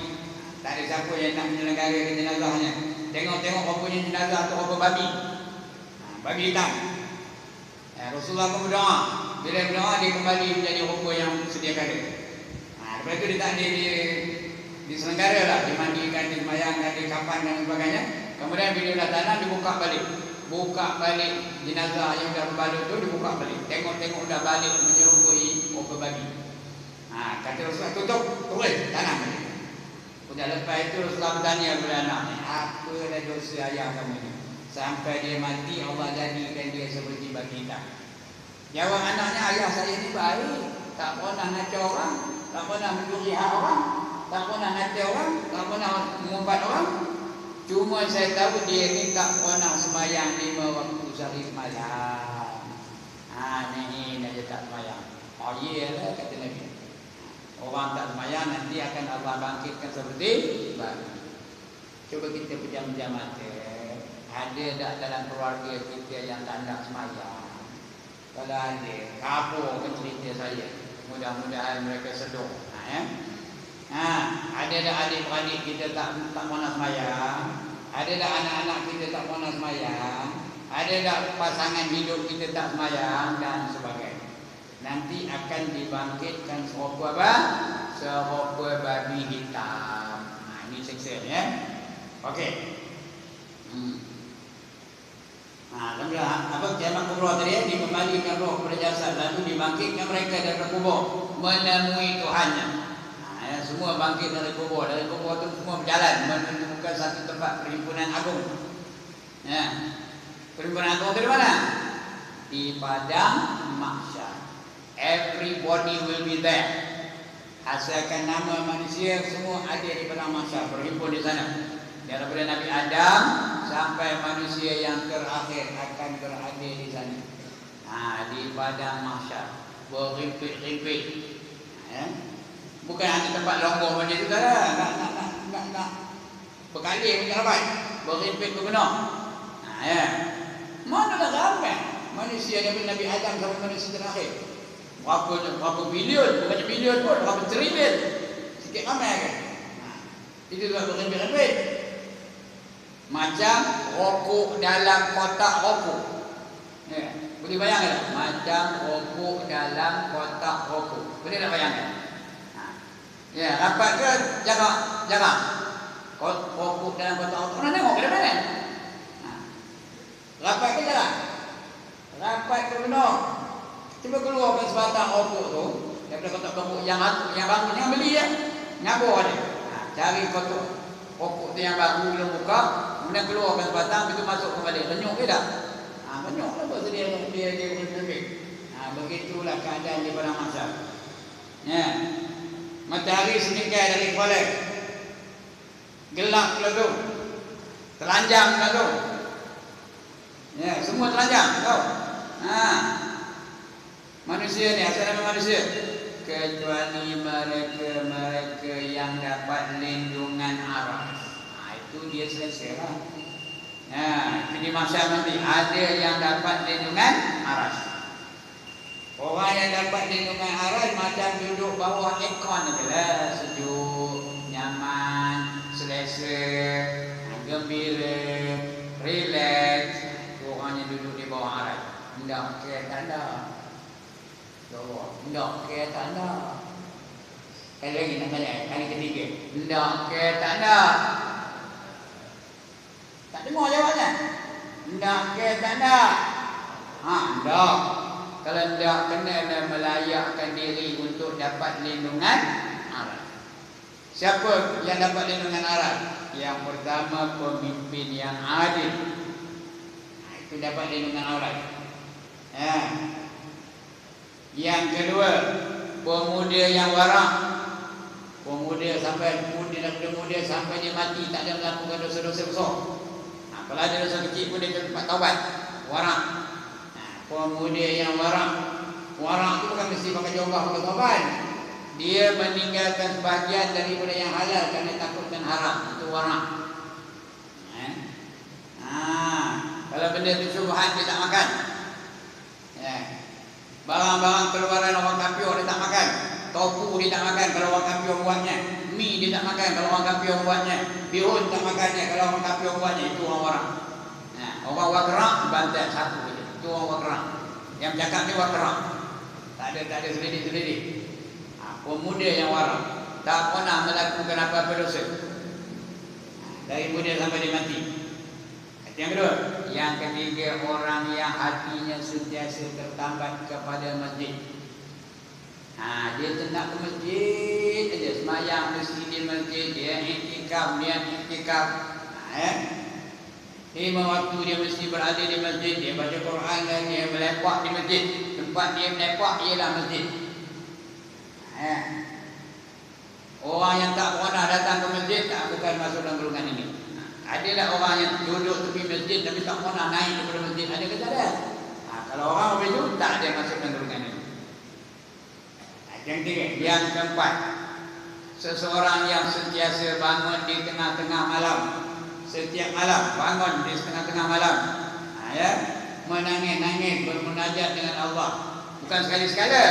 Tak ada siapa yang nak menyelenggarakan jenazahnya. Tengok-tengok rupanya jenazah tu rupa babi. Babi hitam. Rasulullah pun berdoa. Bila berdoa, dia kembali menjadi rupa yang sedia kala. Lepas itu dia tak ada diselenggara lah. Dimandikan, disemayangkan, dikapan dan sebagainya. Kemudian bila dah tanam, dibuka balik. Buka balik jenazah yang dah berbalut tu, dibuka balik. Tengok-tengok dah balik menyerupai rupa babi. Kata Rasulullah, tutup, turun, tanam balik. Sudah lepas itu Rasulullah bertanya kepada anaknya, apa dah dosa ayah kamu ni? Sampai dia mati, Allah jadikan dia seperti babi hitam. Jawab anaknya, ayah saya ni baik. Tak pernah ngacau orang, tak pernah mencuri hak orang, tak pernah ngacau orang, tak pernah mengumpat orang. Cuma saya tahu dia ni tak pernah sembahyang 5 waktu sehari semalam. Ini dia tak sembahyang. Iyalah kata Nabi. Orang tak sembahyang nanti akan Allah bangkitkan seperti babi. Cuba kita pejam-pejam mata. Ada tak dalam keluarga kita yang tak nak sembahyang? Kalau ada, kabur ke cerita saya. Mudah-mudahan mereka sedar. Ada tak adik-beradik kita tak pernah sembahyang? Ada tak anak-anak kita tak pernah sembahyang? Ada tak pasangan hidup kita tak sembahyang dan sebagainya? Nanti akan dibangkitkan serupa apa? Serupa babi hitam. Ini seksa ya. Okey. Apa kiamat kubra tadi dikembalikan roh kepada jasad, lalu dibangkitkan mereka dari kubur menemui Tuhannya. Semua bangkit dari kubur. Dari kubur itu semua berjalan menemukan satu tempat perhimpunan agung. Perhimpunan agama di mana? Di padang mahsyar. Everybody will be there. Asalkan nama manusia semua ada di padang mahsyar, berhimpun di sana. Daripada Nabi Adam sampai manusia yang terakhir akan berada di sana. Di padang mahsyar, berhimpit-himpit. Bukan hanya tempat longgo macam itu dah. Nak berkali pun tak dapat. Berhimpit berbenah. Mana dah ramai manusia daripada Nabi Adam sampai manusia terakhir. Berapa bilion, bukan bilion pun, berapa trilion. Sikit ramai kan. Itu juga berhimpit-himpit. Macam rokok dalam kotak rokok. Boleh bayangkan tak? Macam rokok dalam kotak rokok. Boleh tak bayangkan? Rapat ke jarang? Rokok dalam kotak rokok. Orang tengok ke mana? Rapat ke jarang? Rapat ke benar? Cuba keluarkan sebatang rokok tu daripada kotak rokok yang baru, jangan beli ya. Ngabur ada. Cari kotak rokok tu yang baru belum buka, kemudian keluarkan sebatang, itu masuk kembali. Renyuk ke tak? Renyuk lah buat dia berhenti. Begitulah keadaan di padang mahsyar. Matahari senikai dari kolek, gelap lalu, telanjang lalu. Semua telanjang, tahu? Manusia ni, asal nama manusia, kecuali mereka yang dapat lindungan aras. Itu dia selesai lah. Itu di mahsyar nanti ada yang dapat lindungan aras. Orang yang dapat lindungan aras macam duduk bawah aircon je lah. Sejuk, nyaman, selesa, gembira, relax. Orang yang duduk di bawah aras. Tidak kira tanda. Tidak kira tanda. Kali lagi nak tanya, kali ketiga. Tidak kira tanda. Tak dengar jawabnya. Tidak kira tanda. Tidak. Kalau tidak, kena melayakkan diri untuk dapat lindungan aras. Siapa yang dapat lindungan aras? Yang pertama, pemimpin yang adil. Itu dapat lindungan aras. Yang kedua, pemuda yang warak. Pemuda sampai muda sampai dia mati tak ada melakukan dosa-dosa besar. Kalau ada dosa kecil pun dia tempat taubat. Warak. Pemuda yang warak. Warak itu bukan mesti pakai jubah, pakai taubat. Dia meninggalkan sebahagian daripada yang halal kerana takutkan haram. Itu warak. Kalau benda itu syubhat dia tak makan. Barang-barang keluaran orang kafir dia tak makan. Tofu dia tak makan kalau orang kafir buatnya. Mi dia tak makan kalau orang kafir buatnya. Bihun tak makannya kalau orang kafir buatnya. Itu orang warak. Orang warak bantai satu saja. Itu orang warak. Yang cakap dia warak. Tak ada selidik-selidik. Pemuda yang warak tak pernah melakukan apa-apa dosa. Dari muda sampai dia mati. Yang kedua, yang ketiga, orang yang hatinya sentiasa tertambat kepada masjid. Dia nak ke masjid aja, semayang mesti di masjid, dia iktikaf. Lima waktu dia mesti berada di masjid, dia baca Quran dan dia melepak di masjid. Tempat dia melepak ialah masjid. Orang yang tak pernah datang ke masjid tak bukan masuk dalam golongan ini. Adalah orang yang duduk tepi masjid tapi tak pernah naik daripada masjid. Ada ke tak ada? Kalau orang begitu tak ada masuk dalam golongan ini. Yang ketiga, yang keempat, seseorang yang sentiasa bangun di tengah-tengah malam. Setiap malam bangun di tengah-tengah malam. Menangis-nangis bermunajat dengan Allah. Bukan sekali-sekala.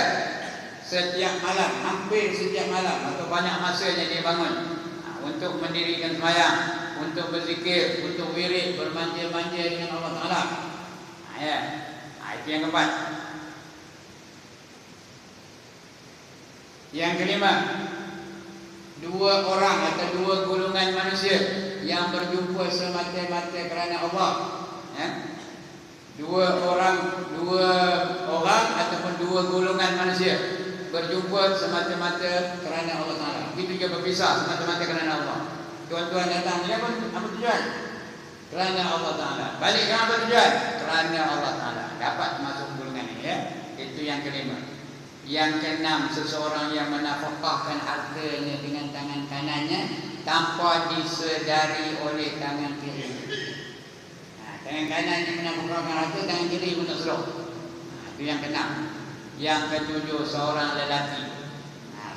Setiap malam, hampir setiap malam atau banyak masanya dia bangun untuk mendirikan sembahyang, untuk berzikir, untuk wirid, bermanja-manja dengan Allah Ta'ala. Itu yang keempat. Yang kelima, dua orang atau dua golongan manusia yang berjumpa semata-mata kerana Allah. Dua orang ataupun dua golongan manusia berjumpa semata-mata kerana Allah Ta'ala. Begitu juga berpisah semata-mata kerana Allah. Tuan-tuan datang ni apa tujuan? Kerana Allah Ta'ala. Balik ke apa tujuan? Kerana Allah Ta'ala. Dapat masuk golongan ini ya. Itu yang kelima. Yang keenam, seseorang yang menafkahkan hartanya dengan tangan kanannya tanpa disedari oleh tangan kiri. Tangan kanan yang menafkahkan harta, tangan kiri pun tak serok. Itu yang keenam. Yang ketujuh, seorang lelaki.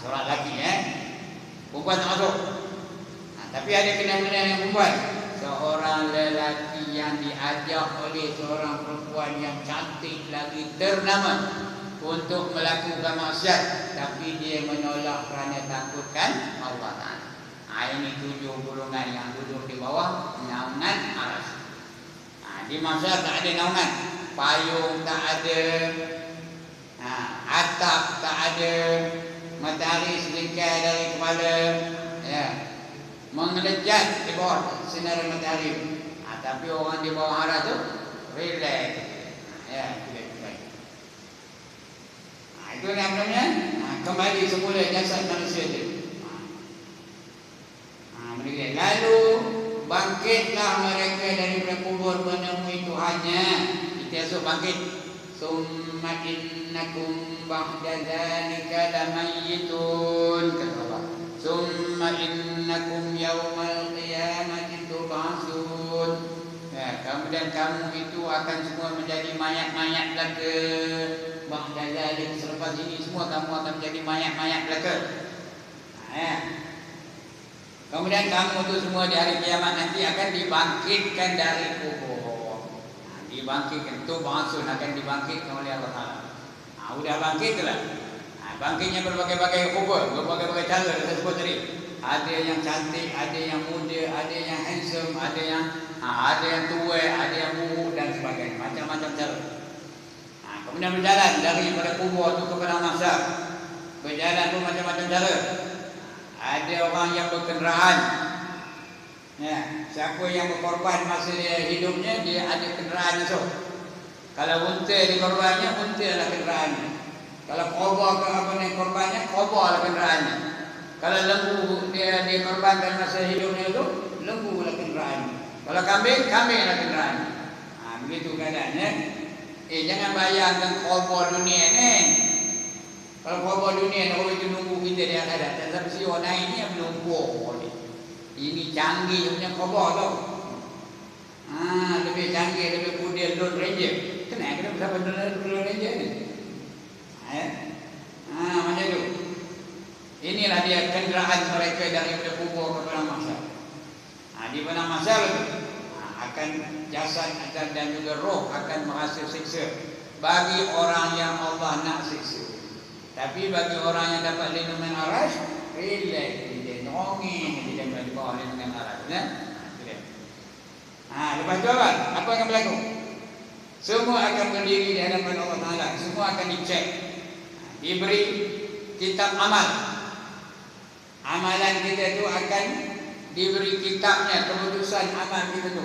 Seorang lelaki perempuan tak masuk. Tapi ada kena-kena yang perempuan. Seorang lelaki yang diajak oleh seorang perempuan yang cantik lagi ternama untuk melakukan maksiat, tapi dia menolak kerana takutkan Allah Ta'ala. Ini 7 golongan yang duduk di bawah naungan aras. Di masyarakat tak ada naungan. Payung tak ada, atap tak ada, matahari selingkar dari kepala, mengelejat di bawah sinar matahari. Tapi orang di bawah aras tu relax. Itu namanya kembali semula jasad manusia itu. Lalu bangkitlah mereka daripada kubur menemui Tuhannya. Kita esok bangkit. Summa innakum ba'da dzalika lamayyitun, kata Allah. Summa innakum yaumal qiyamati tub'atsun. Kemudian kamu itu akan semua menjadi mayat-mayat belaka. Ba'da dzalika, selepas ini semua kamu akan menjadi mayat-mayat belaka. Kemudian kamu itu semua di hari kiamat nanti akan dibangkitkan dari kubur. Dibangkitkan, itu bangsun akan dibangkitkan oleh Allah Ta'ala. Sudah bangkit lah. Bangkitnya berbagai-bagai kubur, berbagai-bagai cara saya sebut tadi. Ada yang cantik, ada yang muda, ada yang handsome, ada yang tua, ada yang buruk dan sebagainya. Macam-macam cara. Kemudian berjalan daripada kubur itu kepada mahsyar. Berjalan pun macam-macam cara. Ada orang yang berkenderaan. Siapa yang berkorban masa dia hidupnya, dia ada kenderaan esok. Kalau unta dikorbannya, unta lah kenderaannya. Kalau korban ke apa ni korbannya, korban lah kenderaannya. Kalau lembu dia dikorbankan masa hidupnya itu, lembu lah kenderaannya. Kalau kambing, kambing lah kenderaannya. Begitu keadaannya. Jangan bayangkan korban dunia ni. Kalau korban dunia, orang itu nunggu kita di akhirat. Dan sampai si orang lain ni yang menunggu. Ini canggih punya korban tau. Lebih canggih, lebih pudil Lone Ranger. Kenapa berapa Lone Ranger ni? Macam tu. Inilah dia kenderaan mereka daripada kubur ke padang mahsyar. Di padang mahsyar akan jasad dan juga roh akan merasa siksa. Bagi orang yang Allah nak siksa. Tapi bagi orang yang dapat lindungan aras, relax dia, nongeng dia di bawah lindungan aras. Lepas tu apa akan berlaku? Semua akan berdiri di hadapan Allah Ta'ala. Semua akan dicek. Diberi kitab amal. Amalan kita itu akan diberi kitabnya, keputusan amal kita itu.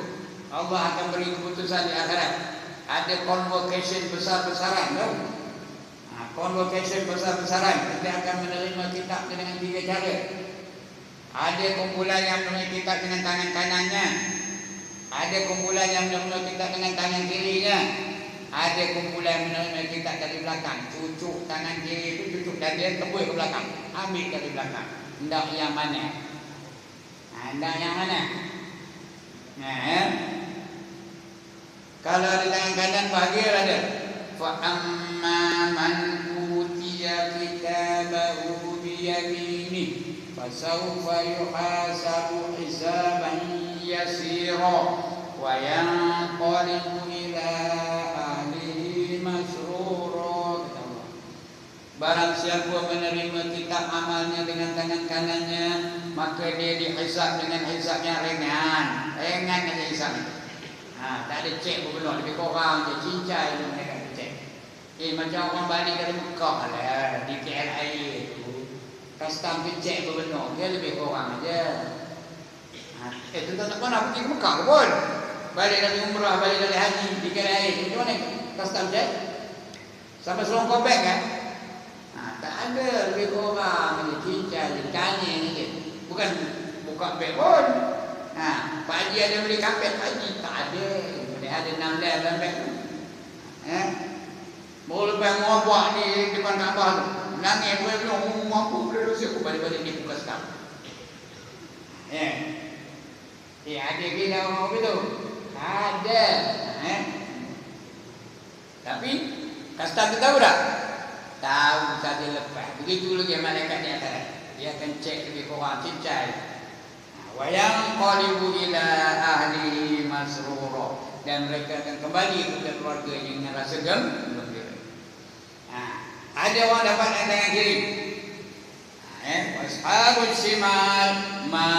Allah akan beri keputusan di akhirat. Ada convocation besar-besaran tau? Convocation besar-besaran. Kita akan menerima kitab dengan 3 cara. Ada kumpulan yang menerima kitab dengan tangan kanannya. Ada kumpulan yang menerima kitab dengan tangan kirinya. Ada kumpulan yang menerima kitab dari belakang. Cucuk tangan kiri itu, cucuk dan dia tebus ke belakang. Ambil dari belakang. Hendak yang mana? Hendak yang mana? Kalau di tangan kanan bahagialah dia. Fa'amma man utiya kitabahu biyamini fasawfa yuhasabu hisaban yasira wa yanqalibu ila ahlihi masrura. Barang siapa menerima kitab amalnya dengan tangan kanannya, maka dia dihisab dengan hisab yang ringan. Ringan aja hisabnya. Tak ada cek pun benar. Lebih kurang je cincai tu mereka cek. Macam orang balik dari Mekah lah, di KLIA tu custom tu cek pun benar. Dia lebih kurang aja. Tuan-tuan tak pernah pergi ke Mekah ke pun? Balik dari umrah, balik dari haji di KLIA tu macam mana custom cek? Sampai selongkor beg kan? Tak ada, lebih kurang aja. Cincai je, tanya je. Bukan buka beg pun. Pak Haji ada beli kapet Pak Haji? Tak ada. Dia ada 6 dah dalam beg tu. Baru lepas ngobak di depan Kaabah tu. Nangis gue bilang, aku boleh dosa. Aku balik-balik ni buka sekam. Ada kita orang begitu. Ada. Tapi kasta tu tahu tak? Tahu saja lepas. Begitu lagi malaikat di akhirat. Dia akan cek lebih kurang cincai. Wa yanqalibu ila ahli masrura, dan mereka akan kembali kepada keluarganya dengan rasa gembira. Ada orang dapat tangan kiri. Ashabul shimal ma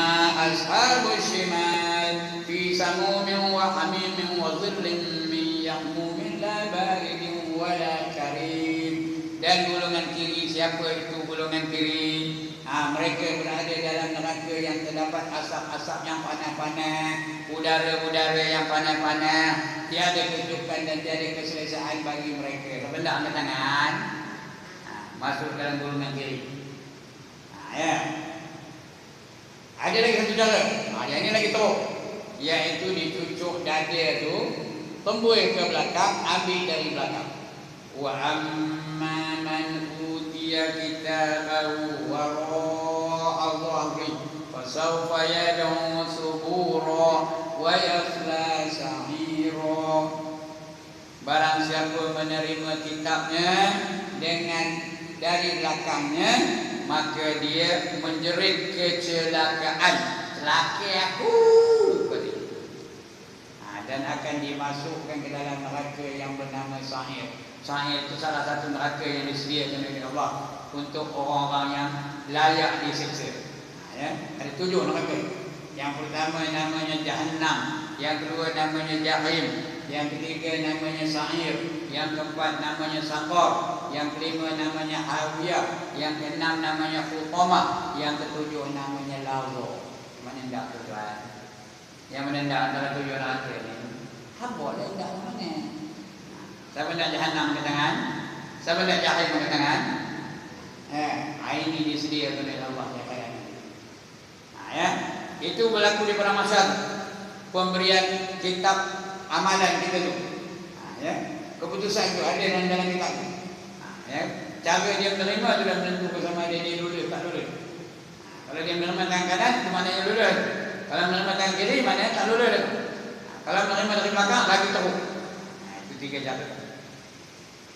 ashabul shimal fi samumin wa hamimin wa dhillin min yahmumin la baridin wa la karim. Dan golongan kiri, siapa itu golongan kiri? Mereka berada dalam neraka yang terdapat asap-asap yang panas-panas, udara-udara yang panas-panas. Tiada kecukupan dan tiada keselesaan bagi mereka. Benda angkat tangan, masuk dalam golongan kiri. Ada lagi satu cara. Yang ini lagi teruk, iaitu dicucuk dada tu, tembus ke belakang, ambil dari belakang. Wa amma man utiya kitabahu wara'a dhahri fasawfa yad'u subura wa yasla sa'ira. Barang siapa menerima kitabnya dengan dari belakangnya, maka dia menjerit kecelakaan. Celaka aku, dan akan dimasukkan ke dalam neraka yang bernama Sa'ir. Sa'ir itu salah satu neraka yang disediakan oleh Allah untuk orang-orang yang layak disiksa. Ada 7 neraka. Yang pertama namanya Jahannam, yang kedua namanya Jahim, yang ketiga namanya Sa'ir, yang keempat namanya Saqar, yang kelima namanya Hawiyah, yang keenam namanya Hutamah, yang ketujuh namanya Lazo. Mana ndak tuan? Yang mana ndak antara 7 neraka ni? Hamba dah ndak mana? Siapa nak Jahannam angkat tangan? Siapa nak Jahim angkat tangan? Ini disediakan oleh Allah yang itu berlaku di pada masa pemberian kitab amalan kita tu. Keputusan itu ada dalam kitab tu. Cara dia menerima sudah menentukan sama dia lulus tak lulus. Kalau dia menerima tangan kanan, itu maknanya lulus. Kalau menerima tangan kiri, maknanya tak lulus. Kalau menerima dari belakang, lagi teruk. Itu 3 cara.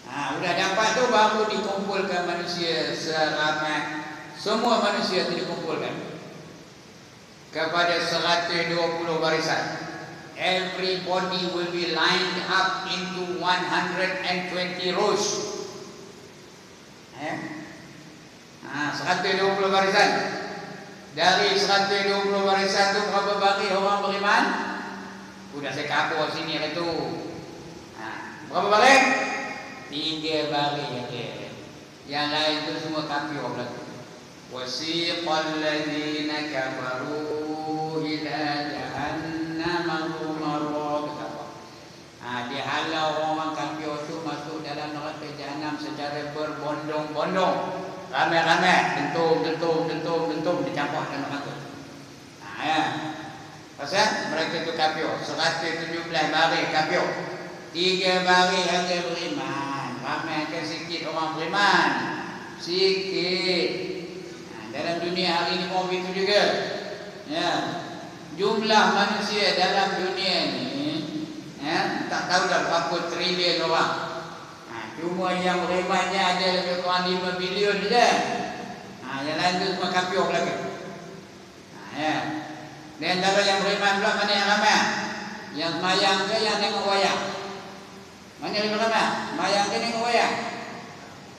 Sudah dapat tu baru dikumpulkan manusia seramai. Semua manusia itu dikumpulkan kepada 120 barisan. Everybody will be lined up into 120 rows. 120 barisan. Dari 120 barisan tu berapa bagi orang beriman? Sudah saya kabur sini itu. Berapa bagi? 3 bagi saja. Yang lain tu semua kafir berlaku. Wasiqal ladzina kafaru ila jahannam zumara. Dihalau orang kafir itu masuk dalam neraka jahanam secara berbondong-bondong. Ramai-ramai, dentum dicampur dalam neraka. Pasal mereka itu kafir. 117 baris kafir. 3 baris hanya beriman. Ramai ke sikit orang beriman? Sikit. Dalam dunia hari ini mau begitu juga. Jumlah manusia dalam dunia ni tak tahu dah berapa trilion orang. Cuma yang berimannya ada lebih kurang 5 bilion saja. Yang lain tu semua kafir lagi. Dan antara yang beriman pula mana yang ramai? Yang semayang ke yang tengok wayang? Mana yang lebih ramai? Semayang ke tengok wayang?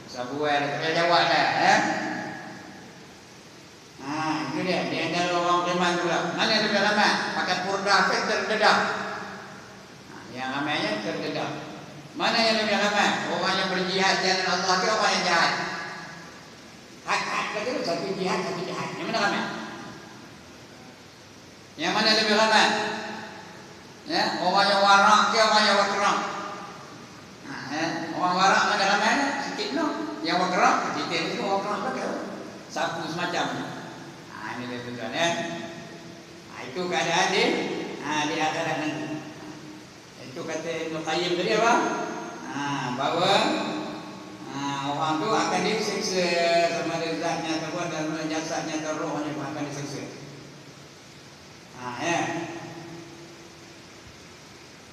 Sabuai dah tak jawab dah. Itu dia. Di antara orang beriman pula. Mana yang lebih ramai? Pakai purdah ke terdedah? Yang ramainya terdedah. Mana yang lebih ramai? Orang yang berjihad jalan Allah ke orang yang jahat? Hak-hak kata tu satu jihad, satu jahat. Yang mana ramai? Yang mana lebih ramai? Orang yang warak ke orang yang wakram? Orang warak mana ramai? Sikit no. Yang wakram, kita itu wakram apa ke? Sapu semacam. Ini dia tuan Itu keadaan di akhirat nanti. Itu kata Ibnu Qayyim tadi apa? Bahawa orang tu akan disiksa sama ada zatnya ataupun dalam jasadnya atau rohnya pun akan disiksa. Ya.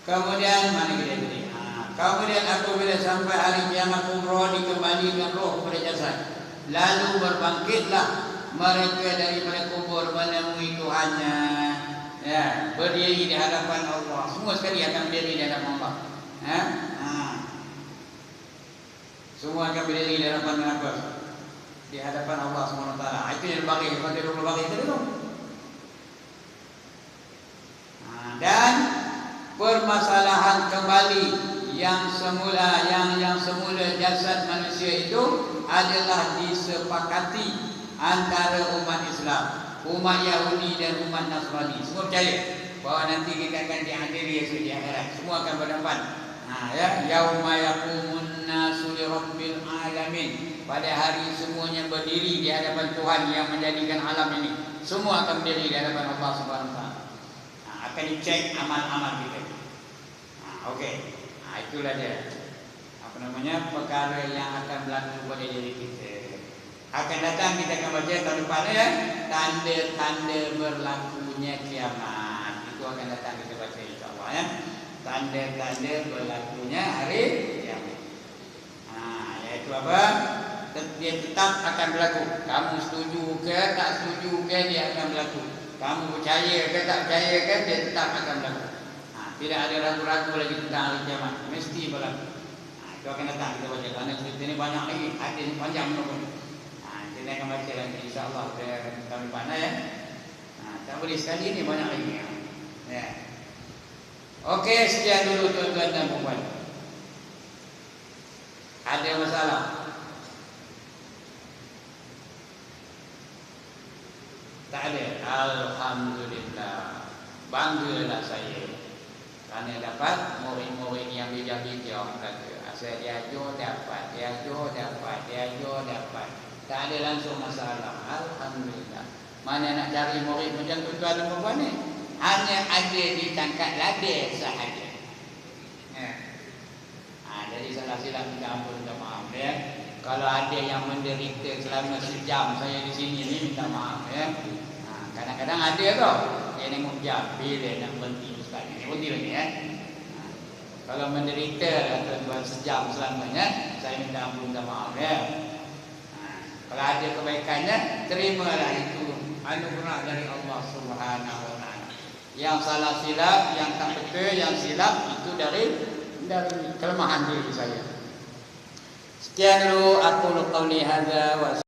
Kemudian mana kita tadi? Kemudian apabila sampai hari kiamat kubra dikembalikan roh kepada jasad, lalu berbangkitlah mereka daripada kubur menemui Tuhannya. Ya, berdiri di hadapan Allah. Semua sekali akan berdiri di hadapan Allah. Semua akan berdiri di hadapan apa? Di hadapan Allah SWT. Itu yang bagi pada 20 bagi tadi tu. Dan permasalahan kembali yang semula jasad manusia itu adalah disepakati antara umat Islam, umat Yahudi dan umat Nasrani. Semua percaya bahawa nanti kita akan dihadiri esok di akhirat. Semua akan berdepan. Yauma yaqumun nasu li rabbil alamin. Pada hari semuanya berdiri di hadapan Tuhan yang menjadikan alam ini. Semua akan berdiri di hadapan Allah Subhanahu wa taala. Akan dicek amal-amal kita. Okey. Itulah dia. Perkara yang akan berlaku pada diri kita. Akan datang kita akan baca tahun depan ya, tanda-tanda berlakunya kiamat. Itu akan datang kita baca insya-Allah ya. Tanda-tanda berlakunya hari kiamat. Iaitu apa? Dia tetap akan berlaku. Kamu setuju ke tak setuju ke dia akan berlaku. Kamu percaya ke tak percaya ke dia tetap akan berlaku. Tidak ada ragu-ragu lagi tentang hari kiamat. Mesti berlaku. Itu akan datang kita baca. Kerana cerita ini banyak lagi. Hadis panjang pun. Kita akan baca lagi insya-Allah tahun depan ya. Tak boleh sekali ni banyak lagi. Ya. Okey, sekian dulu tuan-tuan dan puan-puan. Ada masalah? Tak ada. Alhamdulillah. Banggalah saya kerana dapat murid-murid yang bijak-bijak kata. Asal diajar dapat, dapat. Tak ada langsung masalah. Alhamdulillah. Mana nak cari murid macam tuan-tuan dan puan ni? Hanya ada di tangkat ladeh sahaja. Jadi salah silap minta ampun, minta maaf ya. Kalau ada yang menderita selama sejam saya di sini ni minta maaf ya. Kadang-kadang ada tau. Dia tengok jam bila nak berhenti ustaz. Ini berhenti lagi ya. Kalau menderita tuan-tuan sejam selamanya, saya minta ampun, minta maaf ya. Kalau ada kebaikannya, terimalah itu anugerah dari Allah Subhanahu wa taala. Yang salah silap, yang tak betul, yang silap itu dari kelemahan diri saya. Sekian dulu aku qauli hadza wa